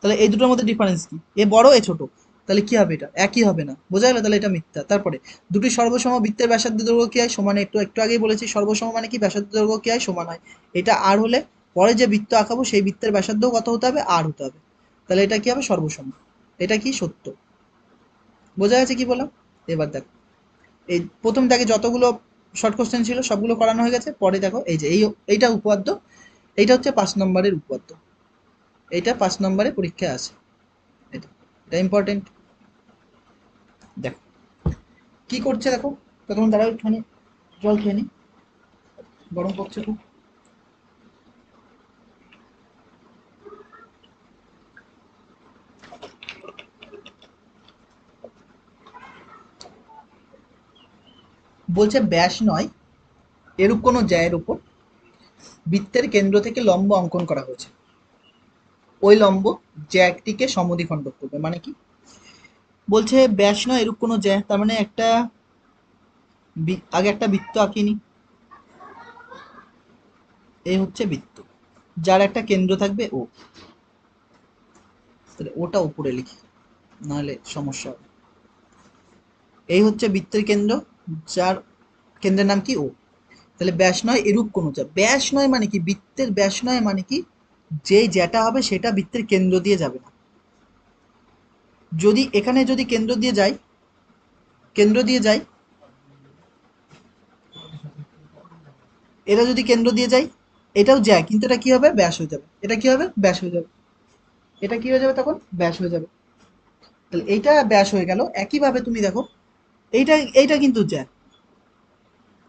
S1: তাহলে এই দুটোর মধ্যে ডিফারেন্স কি, এ বড় এ ছোট, তাহলে কি হবে, এটা একই হবে না, বোঝা গেল? তাহলে এটা মিথ্যা। তারপরে দুটি সর্বসম বৃত্তের ব্যাসার্ধ দৈর্ঘ্য কি হয় সমান, একটু একটু আগেই বলেছি সর্বসম মানে কি, ব্যাসার্ধ দৈর্ঘ্য কি হয় সমান হয়। এটা আর হলে পরে যে বৃত্ত আঁকাবো সেই বৃত্তের ব্যাসার্ধ কত হতে হবে, আর হতে হবে, তাহলে এটা কি হবে সর্বসম। এটা কি সত্য, বোঝা গেছে কি বললাম? এবার দেখো, এই প্রথম থেকে যতগুলো শর্ট কোশ্চেন ছিল সবগুলো করানো হয়ে গেছে। পরে দেখো এই যে এইটা উপপাদ্য, এইটা হচ্ছে 5 নম্বরের উপপাদ্য, এইটা 5 নম্বরে পরীক্ষায় আসে, এটা এটা ইম্পর্টেন্ট। দেখো কি করছে দেখো, তখন দাঁড়াও একটুখানি জল খেয়ে নি, গরম পড়ছে খুব। বলছে ব্যাস নয় এরূপ কোনো জ্যায়ের উপর বৃত্তের কেন্দ্র থেকে লম্ব অঙ্কন করা হয়েছে, ওই লম্ব জ্যাটিকে সমদ্বিখণ্ডক করবে। মানে কি বলছে, ব্যাস নয় এরূপ কোনো জ্যা, তার মানে একটা আগে একটা বৃত্ত আঁকিনি, এই হচ্ছে বৃত্ত, যার একটা কেন্দ্র থাকবে ও, তাহলে ওটা উপরে লিখি নাহলে সমস্যা হবে। এই হচ্ছে বৃত্তের কেন্দ্র, যার কেন্দ্রের নাম কি ও। তাহলে ব্যাস নয় এরূপ কোনো জ্যা, ব্যাস নয় মানে কি, বৃত্তের ব্যাস নয় মানে কি, যে জ্যাটা হবে সেটা বৃত্তের কেন্দ্র দিয়ে যাবে না। যদি এখানে যদি কেন্দ্র দিয়ে যায়, কেন্দ্র দিয়ে যায়, এটা যদি কেন্দ্র দিয়ে যায়, এটাও যায়, কিন্তু এটা কি হবে, ব্যাস হয়ে যাবে, এটা কি হবে, ব্যাস হয়ে যাবে, এটা কি হয়ে যাবে তখন, ব্যাস হয়ে যাবে। তাহলে এইটা ব্যাস হয়ে গেল। একইভাবে তুমি দেখো এইটা, এইটা কিন্তু যায়,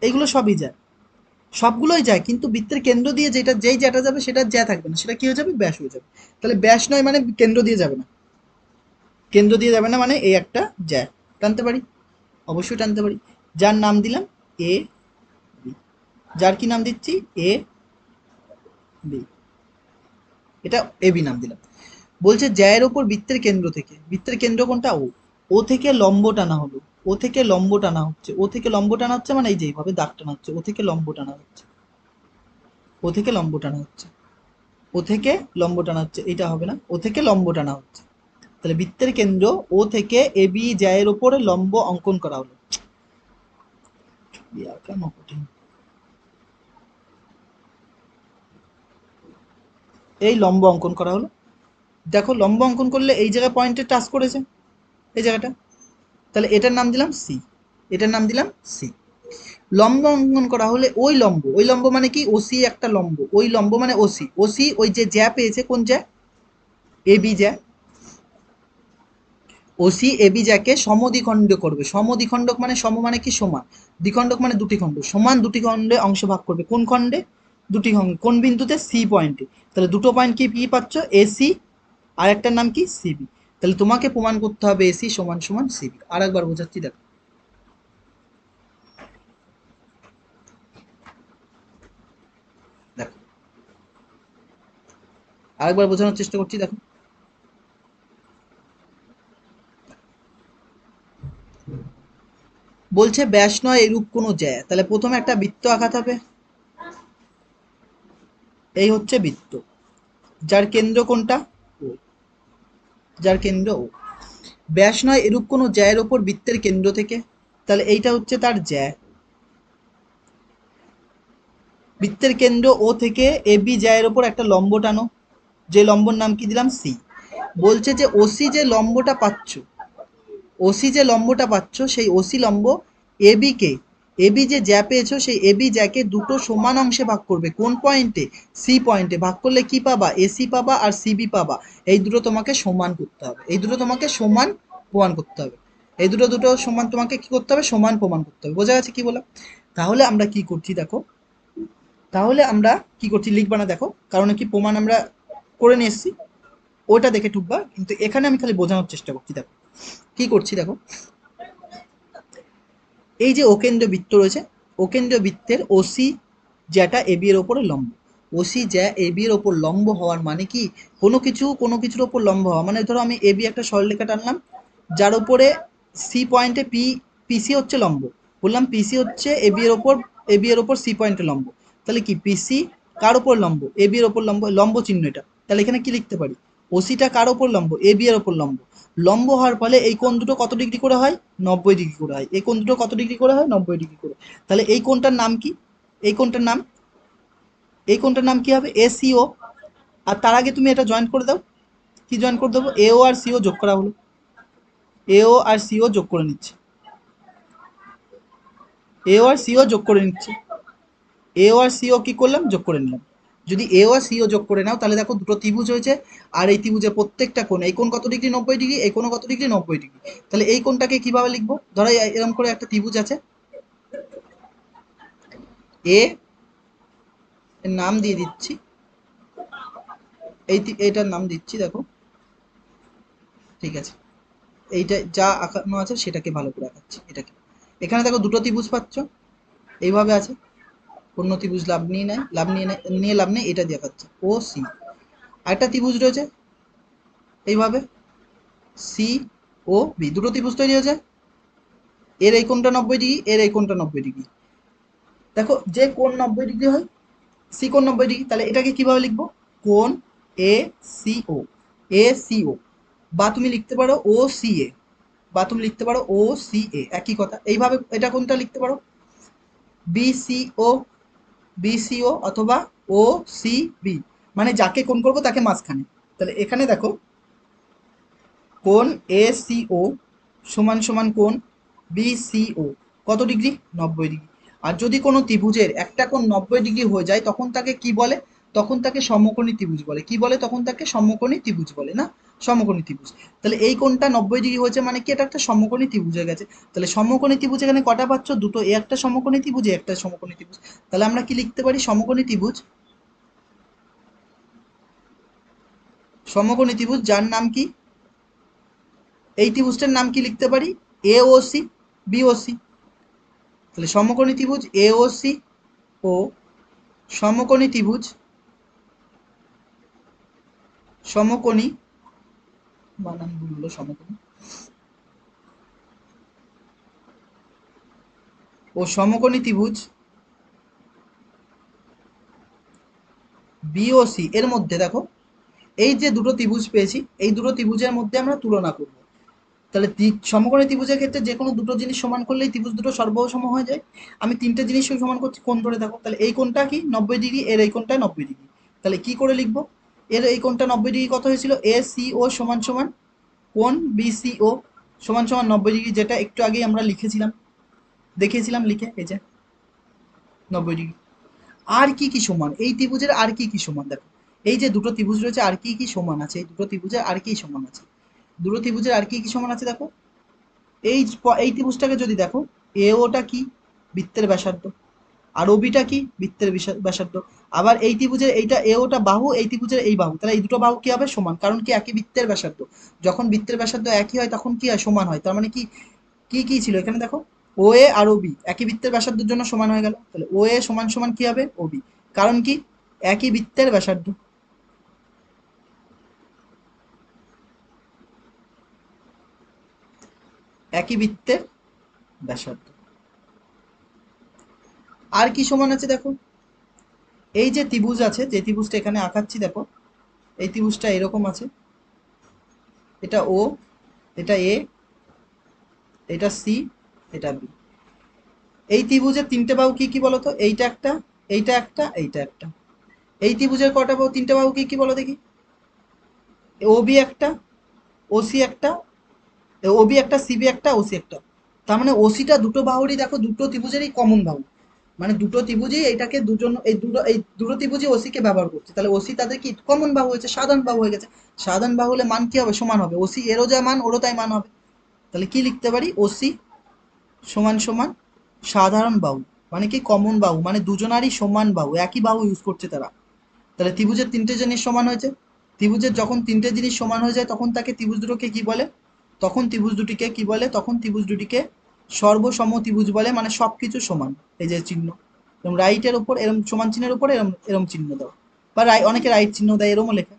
S1: এইগুলো সবই যায়, সবগুলোই যায়, কিন্তু বৃত্তের কেন্দ্র দিয়ে যেটা যেই জ্যাটা যাবে সেটা জ্যা থাকবে না, সেটা কি হয়ে যাবে, ব্যাস হয়ে যাবে। তাহলে ব্যাস নয় মানে কেন্দ্র দিয়ে যাবে না, কেন্দ্র দিয়ে যাবে না মানে এই একটা জ্যা টানতে পারি, অবশ্যই টানতে পারি, যার নাম দিলাম এ বি, যার কি নাম দিচ্ছি এ বি, এটা এ বি নাম দিলাম। বলছে জ্যায়ের ওপর বৃত্তের কেন্দ্র থেকে, বৃত্তের কেন্দ্র কোনটা ও, ও থেকে লম্ব টানা হলো, ও থেকে লম্ব টানা হচ্ছে, ও থেকে লম্ব টানা হচ্ছে মানে এই যে এইভাবে দাগ টানা হচ্ছে, ও থেকে লম্ব টানা হচ্ছে, ও থেকে লম্ব টানা হচ্ছে, ও থেকে লম্ব টানা হচ্ছে, এটা হবে না, ও থেকে লম্ব টানা হচ্ছে। তাহলে বৃত্তের কেন্দ্র ও থেকে এ বি জ্যায়ের ওপরে লম্ব অঙ্কন করা হলো। কেন কঠিন, এই লম্ব অঙ্কন করা হলো। দেখো লম্ব অঙ্কন করলে এই জায়গায় পয়েন্টে টাচ করেছে, এই জায়গাটা, তাহলে এটার নাম দিলাম সি, এটার নাম দিলাম সি। লম্ব অঙ্কন করা হলে ওই লম্ব, ওই লম্ব মানে কি, ওসি একটা লম্ব, ওই লম্ব মানে ওসি, ওসি ওই যে জ্যা পেয়েছে, কোন জ্যা, এ বি জ্যা, ওসি এ বি জ্যাকে সমদ্বিখণ্ড করবে। সমদ্বিখণ্ডক মানে সম মানে কি সমান, দ্বিখণ্ডক মানে দুটি খণ্ড, সমান দুটি খণ্ডে অংশ ভাগ করবে, কোন খণ্ডে, দুটি খণ্ড, কোন বিন্দুতে, সি পয়েন্টে। তাহলে দুটো পয়েন্ট কি কি পাচ্ছ, এসি আর একটার নাম কি সিবি। তাহলে তোমাকে প্রমাণ করতে হবে এসি সমান সমান সিবি। আর একবার বোঝাচ্ছি দেখো, দেখো আরেকবার বোঝানোর চেষ্টা করছি দেখো। বলছে ব্যাস নয় এরূপ কোনো জ্যা, তাহলে প্রথমে একটা বৃত্ত আঁকাতে হবে, এই হচ্ছে বৃত্ত, যার কেন্দ্র কোনটা ও, যার কেন্দ্র ও। ব্যাস নয় এরূপ কোনো জ্যায়ের ওপর বৃত্তের কেন্দ্র থেকে, তাহলে এইটা হচ্ছে তার জ্যা, বৃত্তের কেন্দ্র ও থেকে এ বি জ্যায়ের ওপর একটা লম্ব টানো, যে লম্বর নাম কি দিলাম সি। বলছে যে ওসি যে লম্বটা পাচ্ছ, ওসি যে লম্বটা পাচ্ছ সেই ওসি লম্ব এ বি কে এবি যে জ্যা পেয়েছো সেই এবি জ্যাকে দুটো সমান অংশে ভাগ করবে। কোন পয়েন্টে? সি পয়েন্টে। ভাগ করলে কি পাবা? এসি পাবা আর সিবি পাবা। এই দুটো তোমাকে সমান করতে হবে, এই দুটো তোমাকে সমান প্রমাণ করতে হবে, এই দুটো দুটো সমান তোমাকে কি করতে হবে? সমান প্রমাণ করতে হবে। বোঝা গেছে কি বললাম? তাহলে আমরা কি করছি দেখো, তাহলে আমরা কি করছি লিখবা না দেখো, কারণ কি প্রমাণ আমরা করে নিয়ে এসেছি, ওটা দেখে টুকবা, কিন্তু এখানে আমি খালি বোঝানোর চেষ্টা করছি। দেখো কি করছি দেখো, এই যে অকেন্দ্র বৃত্ত রয়েছে, অকেন্দ্র বৃত্তের ওসি জ্যাটা এবি এর ওপরে লম্ব। ওসি জ্যা এবি এর ওপর লম্ব হওয়ার মানে কি? কোনো কিছুর ওপর লম্ব হওয়া মানে ধরো আমি এবি একটা সরলরেখা টানলাম, যার উপরে সি পয়েন্টে পিসি হচ্ছে লম্ব। বললাম পিসি হচ্ছে এবি এর ওপর সি পয়েন্টে লম্ব। তাহলে কি পিসি কার ওপর লম্ব? এবি এর ওপর লম্ব, লম্ব চিহ্ন এটা। তাহলে এখানে কি লিখতে পারি? ওসিটা কার ওপর লম্ব? এবি এর ওপর লম্ব। লম্ব হওয়ার ফলে এই কোণ দুটো কত ডিগ্রি করে হয়? 90 ডিগ্রি করে হয়। এই কোণ দুটো কত ডিগ্রি করে হয়? 90 ডিগ্রি করে। তাহলে এই কোণটার নাম কি? এই কোণটার নাম, এই কোণটার নাম কি হবে? এসিও। আর তার আগে তুমি এটা জয়েন করে দাও। কি জয়েন করে দেবো? এও আর সিও যোগ করা হলো, এও আর সিও যোগ করে নিচ্ছে, এও আর সিও যোগ করে নিচ্ছে, এও আর সিও কি করলাম? যোগ করে নিলাম। যদি এও আর সিও যোগ করে নাও তাহলে দেখো দুটো ত্রিভুজ হয়েছে, আর এই ত্রিভুজের প্রত্যেকটা কোণ, এই কোণ কত ডিগ্রি? 90 ডিগ্রি। এই কোণ কত ডিগ্রি? 90 ডিগ্রি। তাহলে এই কোণটাকে কিভাবে লিখবো? ধরো এরকম করে একটা ত্রিভুজ আছে, এ এর নাম দিয়ে দিচ্ছি, এইটার নাম দিচ্ছি দেখো, ঠিক আছে, এইটা যা আঁকানো আছে সেটাকে ভালো করে আঁকাচ্ছি। এটাকে এখানে দেখো দুটো ত্রিভুজ পাচ্ছ, এইভাবে আছে, অন্য ত্রিভুজ লাভ নিয়ে নেয়, নিয়ে লাভ নেই, এটা দিয়ে আঁকাচ্ছে ও সি। আরেকটা ত্রিভুজ রয়েছে এইভাবে, সি ও বি, দুটো ত্রিভুজ তৈরি হয়েছে, এর এই কোণটা 90 ডিগ্রি, এর এই কোণটা 90 ডিগ্রি। দেখো যে কোণ 90 ডিগ্রি হয়, সি কোণ 90 ডিগ্রি, তাহলে এটাকে কিভাবে লিখবো? কোণ A C O, A C ও, বা তুমি লিখতে পারো ও সি এ, বা তুমি লিখতে পারো ও সি এ, একই কথা। এইভাবে এটা কোনটা লিখতে পারো? বিসিও, বিসিও অথবা ও সি বি, মানে যাকে কোণ করবো তাকে মাঝখানে। তাহলে এখানে দেখো কোণ এ সি ও সমান সমান কোণ বিসিও কত ডিগ্রি? 90 ডিগ্রি। আর যদি কোনো ত্রিভুজের একটা কোণ 90 ডিগ্রি হয়ে যায় তখন তাকে কি বলে? তখন তাকে সমকোণী ত্রিভুজ বলে। কি বলে? তখন তাকে সমকোণী ত্রিভুজ বলে, না? সমকোণী ত্রিভুজ। তাহলে এই কোণটা 90 ডিগ্রি হয়েছে মানে কি? এটা একটা সমকোণী ত্রিভুজ হয়ে গেছে। তাহলে সমকোণী ত্রিভুজ এখানে কটা পাচ্ছ? দুটো। এ একটা সমকোণী ত্রিভুজ, এ একটা সমকোণী ত্রিভুজ। তাহলে আমরা কি লিখতে পারি? সমকোণী ত্রিভুজ, সমকোণী ত্রিভুজ যার নাম কি? এই ত্রিভুজটার নাম কি লিখতে পারি? এ ও সি, বি ও সি। তাহলে সমকোণী ত্রিভুজ এ ও সি ও সমকোণী ত্রিভুজ, সমকোণী, বানান ভুল হলো, সমকোণী ও সমকোণী ত্রিভুজ বিওসি এর মধ্যে দেখো এই যে দুটো ত্রিভুজ পেয়েছি, এই দুটো ত্রিভুজের মধ্যে আমরা তুলনা করব। তাহলে সমকোণী ত্রিভুজের ক্ষেত্রে যে কোনো দুটো জিনিস সমান করলেই ত্রিভুজ দুটো সর্বসম হয়ে যায়। আমি তিনটে জিনিস সমান করছি, কোণ ধরে দেখো। তাহলে এই কোণটা কি? 90 ডিগ্রি, এর এই কোণটা 90 ডিগ্রি। তাহলে কি করে লিখবো? এর এই কোণটা 90 ডিগ্রি কত হয়েছিল? এ সি ও সমান সমান কোণ বিসিও সমান সমান 90 ডিগ্রি, যেটা একটু আগেই আমরা লিখেছিলাম, দেখিয়েছিলাম লিখে, এই যে 90 ডিগ্রি। আর কি কি সমান এই ত্রিভুজের? আর কি কি সমান দেখো, এই যে দুটো ত্রিভুজ রয়েছে আর কি কি সমান আছে? এই দুটো ত্রিভুজের আর কি সমান আছে? দুটো ত্রিভুজের আর কি কি সমান আছে দেখো, এই ত্রিভুজটাকে যদি দেখো, এ ওটা কি? বৃত্তের ব্যাসার্ধ। আর ওবিটা কি? বৃত্তের ব্যাসার্ধ। আবার এই ত্রিভুজের এইটা এ ওটা বাহু, এই ত্রিভুজের এই বাহু, তাহলে এই দুটো বাহু কি হবে? সমান। কারণ কি? একই বৃত্তের ব্যাসার্ধ। যখন বৃত্তের ব্যাসার্ধ একই হয় তখন কি হয়? সমান হয়। তার মানে কি, কি কি ছিল এখানে দেখো, ও এ আর ও বি একই বৃত্তের ব্যাসার্ধের জন্য সমান হয়ে গেল। তাহলে ও এ সমান সমান কি হবে? ও বি। কারণ কি? একই বৃত্তের ব্যাসার্ধ। একই বৃত্তের ব্যাসার্ধ। আর কি সমান আছে দেখো, এই যে ত্রিভুজ আছে, যে ত্রিভুজটা এখানে আঁকাচ্ছি দেখো, এই ত্রিভুজটা এরকম আছে, এটা ও, এটা এ, এটা সি, এটা বি। এই ত্রিভুজের তিনটে বাহু কি কি বলতো? এইটা একটা, এইটা একটা, এইটা একটা। এই ত্রিভুজের কটা বাহু? তিনটে বাহু কি কি বলো দেখি? ও বি একটা, ও সি একটা, ও বি একটা, সি বি একটা, ও সি একটা। তার মানে ওসিটা দুটো বাহুরই দেখো, দুটো ত্রিভুজেরই কমন বাহু, মানে দুটো ত্রিভুজই এটাকে দুজন, এই দুটো ত্রিভুজই ওসি কে ব্যবহার করছে, তাহলে ওসি তাদের কি কমন বাহু হয়েছে, সাধারণ বাহু হয়ে গেছে। সাধারণ বাহু হলে মান কি হবে, সমান হবে, ওসি এরও যা মান ওরও তাই মান হবে। তাহলে কি লিখতে পারি, ওসি সমান সমান সাধারণ বাহু, মানে কি কমন বাহু, মানে দুজনারই সমান বাহু, একই বাহু ইউজ করছে তারা। তাহলে ত্রিভুজের তিনটে জিনিস সমান হয়েছে। ত্রিভুজের যখন তিনটে জিনিস সমান হয়ে যায় তখন তাকে ত্রিভুজ দুটোকে কি বলে, তখন ত্রিভুজ দুটিকে কি বলে, তখন ত্রিভুজ দুটিকে সর্বসম ত্রিভুজ বলে, মানে সবকিছু সমান। এই যে চিহ্ন, এরকম রাইটের ওপর এরকম সমান চিহ্নের উপর এরকম এরকম চিহ্ন দাও, বা অনেকে রাইট চিহ্ন দেয়, এরকমও লেখে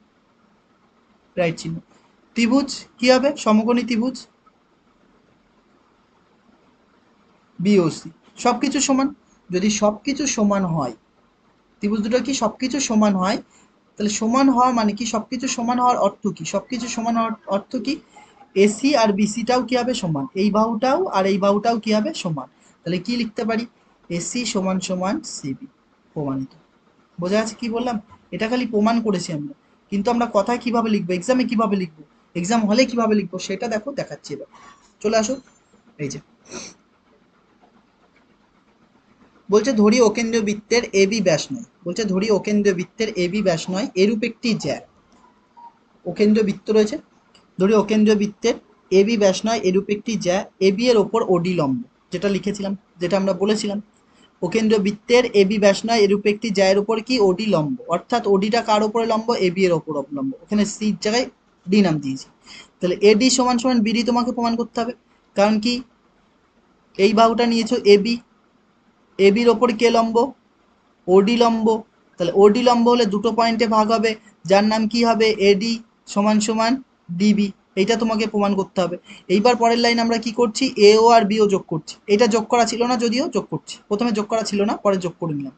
S1: রাইট চিহ্ন। ত্রিভুজ কি হবে, সমকোণী ত্রিভুজ বিওসি, সবকিছু সমান। যদি সবকিছু সমান হয়, ত্রিভুজ দুটো কি সবকিছু সমান হয়, তাহলে সমান হওয়া মানে কি, সবকিছু সমান হওয়ার অর্থ কি, সবকিছু সমান হওয়ার অর্থ কি, এসি আর বিসিটাও কি হবে সমান, এই বাহুটাও আর এই বাহুটাও কি হবে সমান। তাহলে কি লিখতে পারি, এসি সমান সমান সিবি, প্রমাণিত। বোঝা যাচ্ছে কি বললাম, এটা খালি প্রমাণ করেছি আমরা, কিন্তু আমরা কথায় কিভাবে লিখবো, এক্সামে কিভাবে লিখবো, এক্সাম হলে কিভাবে লিখবো সেটা দেখো, দেখাচ্ছি এবার। চলে আসো, এই যে বলছে ধরি অকেন্দ্রীয় বৃত্তের এবি ব্যাস নয়, বলছে ধরি অকেন্দ্রীয় বৃত্তের এবি ব্যাস নয় এরূপ একটি জ্যা, অকেন্দ্রীয় বৃত্ত রয়েছে, ধরি অকেন্দ্রীয় বৃত্তের এবি ব্যাস নয় এরূপ একটি জ্যা, এবি এর ওপর ওডি লম্ব, যেটা লিখেছিলাম, যেটা আমরা বলেছিলাম, অকেন্দ্রীয় বৃত্তের এবি ব্যাস নয় এরূপ একটি জ্যায়ের উপর কি ওডি লম্ব, অর্থাৎ ওডিটা কার উপরে লম্ব, এবি এর ওপর লম্ব, ওখানে সির জায়গায় ডি নাম দিয়েছি। তাহলে এডি সমান সমান বিডি তোমাকে প্রমাণ করতে হবে, কারণ কি এই বাহুটা নিয়েছো এবি, এবির ওপর কে লম্ব, ওডি লম্ব, তাহলে ওডি লম্ব হলে দুটো পয়েন্টে ভাগ হবে, যার নাম কি হবে এডি সমান সমান ডিবি, এইটা তোমাকে প্রমাণ করতে হবে। এইবার পরের লাইন আমরা কি করছি, এ ও আর বি ও যোগ করছি, এটা যোগ করা ছিল না, যদিও যোগ করছি, প্রথমে যোগ করা ছিল না, পরে যোগ করে নিলাম।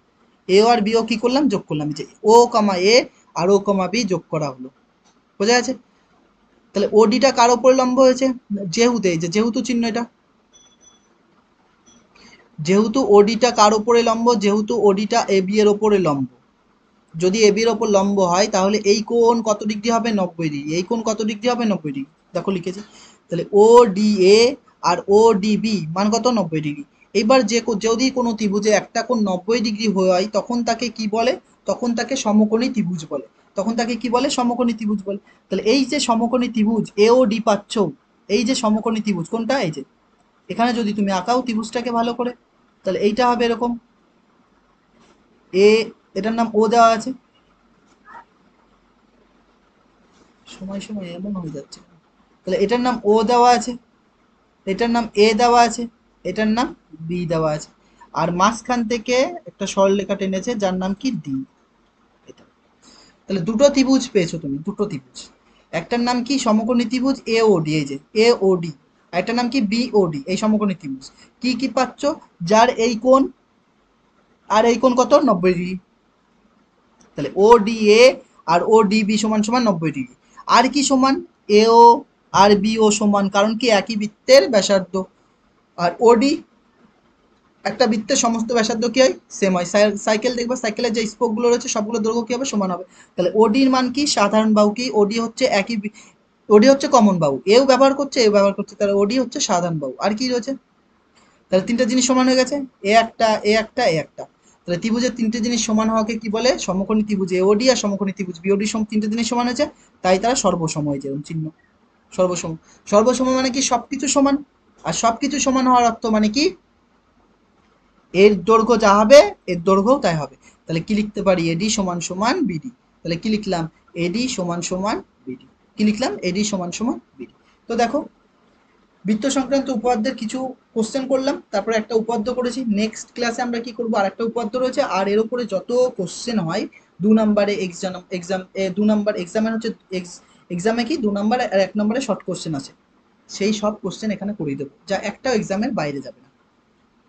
S1: এ ও আর বি ও কি করলাম, যোগ করলাম, যে ও কমা এ আর ও কমা বি যোগ করা হলো। বোঝা গেছে। তাহলে ওডিটা কার ওপরে লম্ব হয়েছে, যেহেতু এই যে যেহেতু চিহ্ন এটা, যেহেতু ওডিটা কার ওপরে লম্ব, যেহেতু ওডিটা এ বি এর ওপরে লম্ব, যদি এবির ওপর লম্ব হয় তাহলে এই কোণ কত ডিগ্রি হবে, 90 ডিগ্রি, এই কোণ কত ডিগ্রি হবে, 90 ডিগ্রি, দেখো লিখেছি। তাহলে ও ডি এ আর ও ডি বি মান কত, 90 ডিগ্রি। এইবার যদি কোনো ত্রিভুজে একটা কোণ 90 ডিগ্রি হয় তখন তাকে কি বলে, তখন তাকে সমকোণী ত্রিভুজ বলে, তখন তাকে কি বলে, সমকোণী ত্রিভুজ বলে। তাহলে এই যে সমকোণী ত্রিভুজ এ ও ডি পাচ্ছ, এই যে সমকোণী ত্রিভুজ কোনটা, এই যে এখানে যদি তুমি আঁকাও ত্রিভুজটাকে ভালো করে, তাহলে এইটা হবে এরকম, এ, এটার নাম ও দেওয়া আছে, সময় সময় এমন হয়ে যাচ্ছে, তাহলে এটার নাম ও দেওয়া আছে, এটার নাম এ দেওয়া আছে, এটার নাম বি দেওয়া আছে, আর মাঝখান থেকে একটা সরলরেখা টেনেছে যার নাম কি ডি, এটা। তাহলে দুটো ত্রিভুজ পেয়েছো তুমি, দুটো ত্রিভুজ, একটার নাম কি সমকোণী ত্রিভুজ এ ও ডি, এই যে এ ও ডি, আর একটার নাম কি বি ও ডি, এই সমকোণী ত্রিভুজ। কি কি পাচ্ছ, যার এই কোণ আর এই কোণ কত, 90 ডিগ্রি, তাহলে ও ডি এ আর ও ডি বি সমান সমান 90 ডিগ্রি। আর কি সমান, এ ও আর বি ও সমান, কারণ কি একই বৃত্তের ব্যাসার্ধ, আর ওডি একটা বৃত্তের সমস্ত ব্যাসার্ধ কি হয়, সেম হয়, সাইকেল দেখবে, সাইকেলের যে স্পোক গুলো রয়েছে সবগুলো দৈর্ঘ্য কি হবে, সমান হবে। তাহলে ওডির মান কি, সাধারণ বাহু কি, ওডি হচ্ছে একই, ওডি হচ্ছে কমন বাহু, এও ব্যবহার করছে এও ব্যবহার করছে, তাহলে ওডি হচ্ছে সাধারণ বাহু। আর কি রয়েছে, তাহলে তিনটা জিনিস সমান হয়ে গেছে, এ একটা এ একটা এ একটা। তাহলে ত্রিভুজের তিনটে জিনিস সমান হওয়াকে কি বলে, সমকোণী ত্রিভুজ এওডি আর সমকোণী ত্রিভুজ বিওডি তিনটে জিনিস সমান হয়েছে, তাই তারা সর্বসম হয়েছে, এরকম চিহ্ন, সর্বসম। সর্বসম মানে কি, সবকিছু সমান, আর সবকিছু সমান হওয়ার অর্থ মানে কি, এর দৈর্ঘ্য যা হবে এর দৈর্ঘ্যও তাই হবে। তাহলে কি লিখতে পারি, এডি সমান সমান বিডি, তাহলে কি লিখলাম, এডি সমান সমান বিডি, কি লিখলাম, এডি সমান সমান বিডি। তো দেখো, বৃত্ত সংক্রান্ত উপপাদ্যের কিছু কোশ্চেন করলাম, তারপরে একটা উপপাদ্য করেছি, নেক্সট ক্লাসে আমরা কি করবো, আর একটা উপপাদ্য রয়েছে, আর এর উপরে যত কোশ্চেন হয় 2 নম্বরে এক্সাম, দু নম্বর এক্সামের হচ্ছে, এক্সামে কি 2 নম্বর আর 1 নম্বরে শর্ট কোশ্চেন আছে, সেই সব কোশ্চেন এখানে করিয়ে দেবো, যা একটাও এক্সামের বাইরে যাবে না,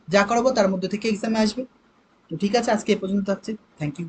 S1: যা করাবো তার মধ্যে থেকে এক্সামে আসবে। তো ঠিক আছে, আজকে এ পর্যন্ত থাকছে, থ্যাংক ইউ।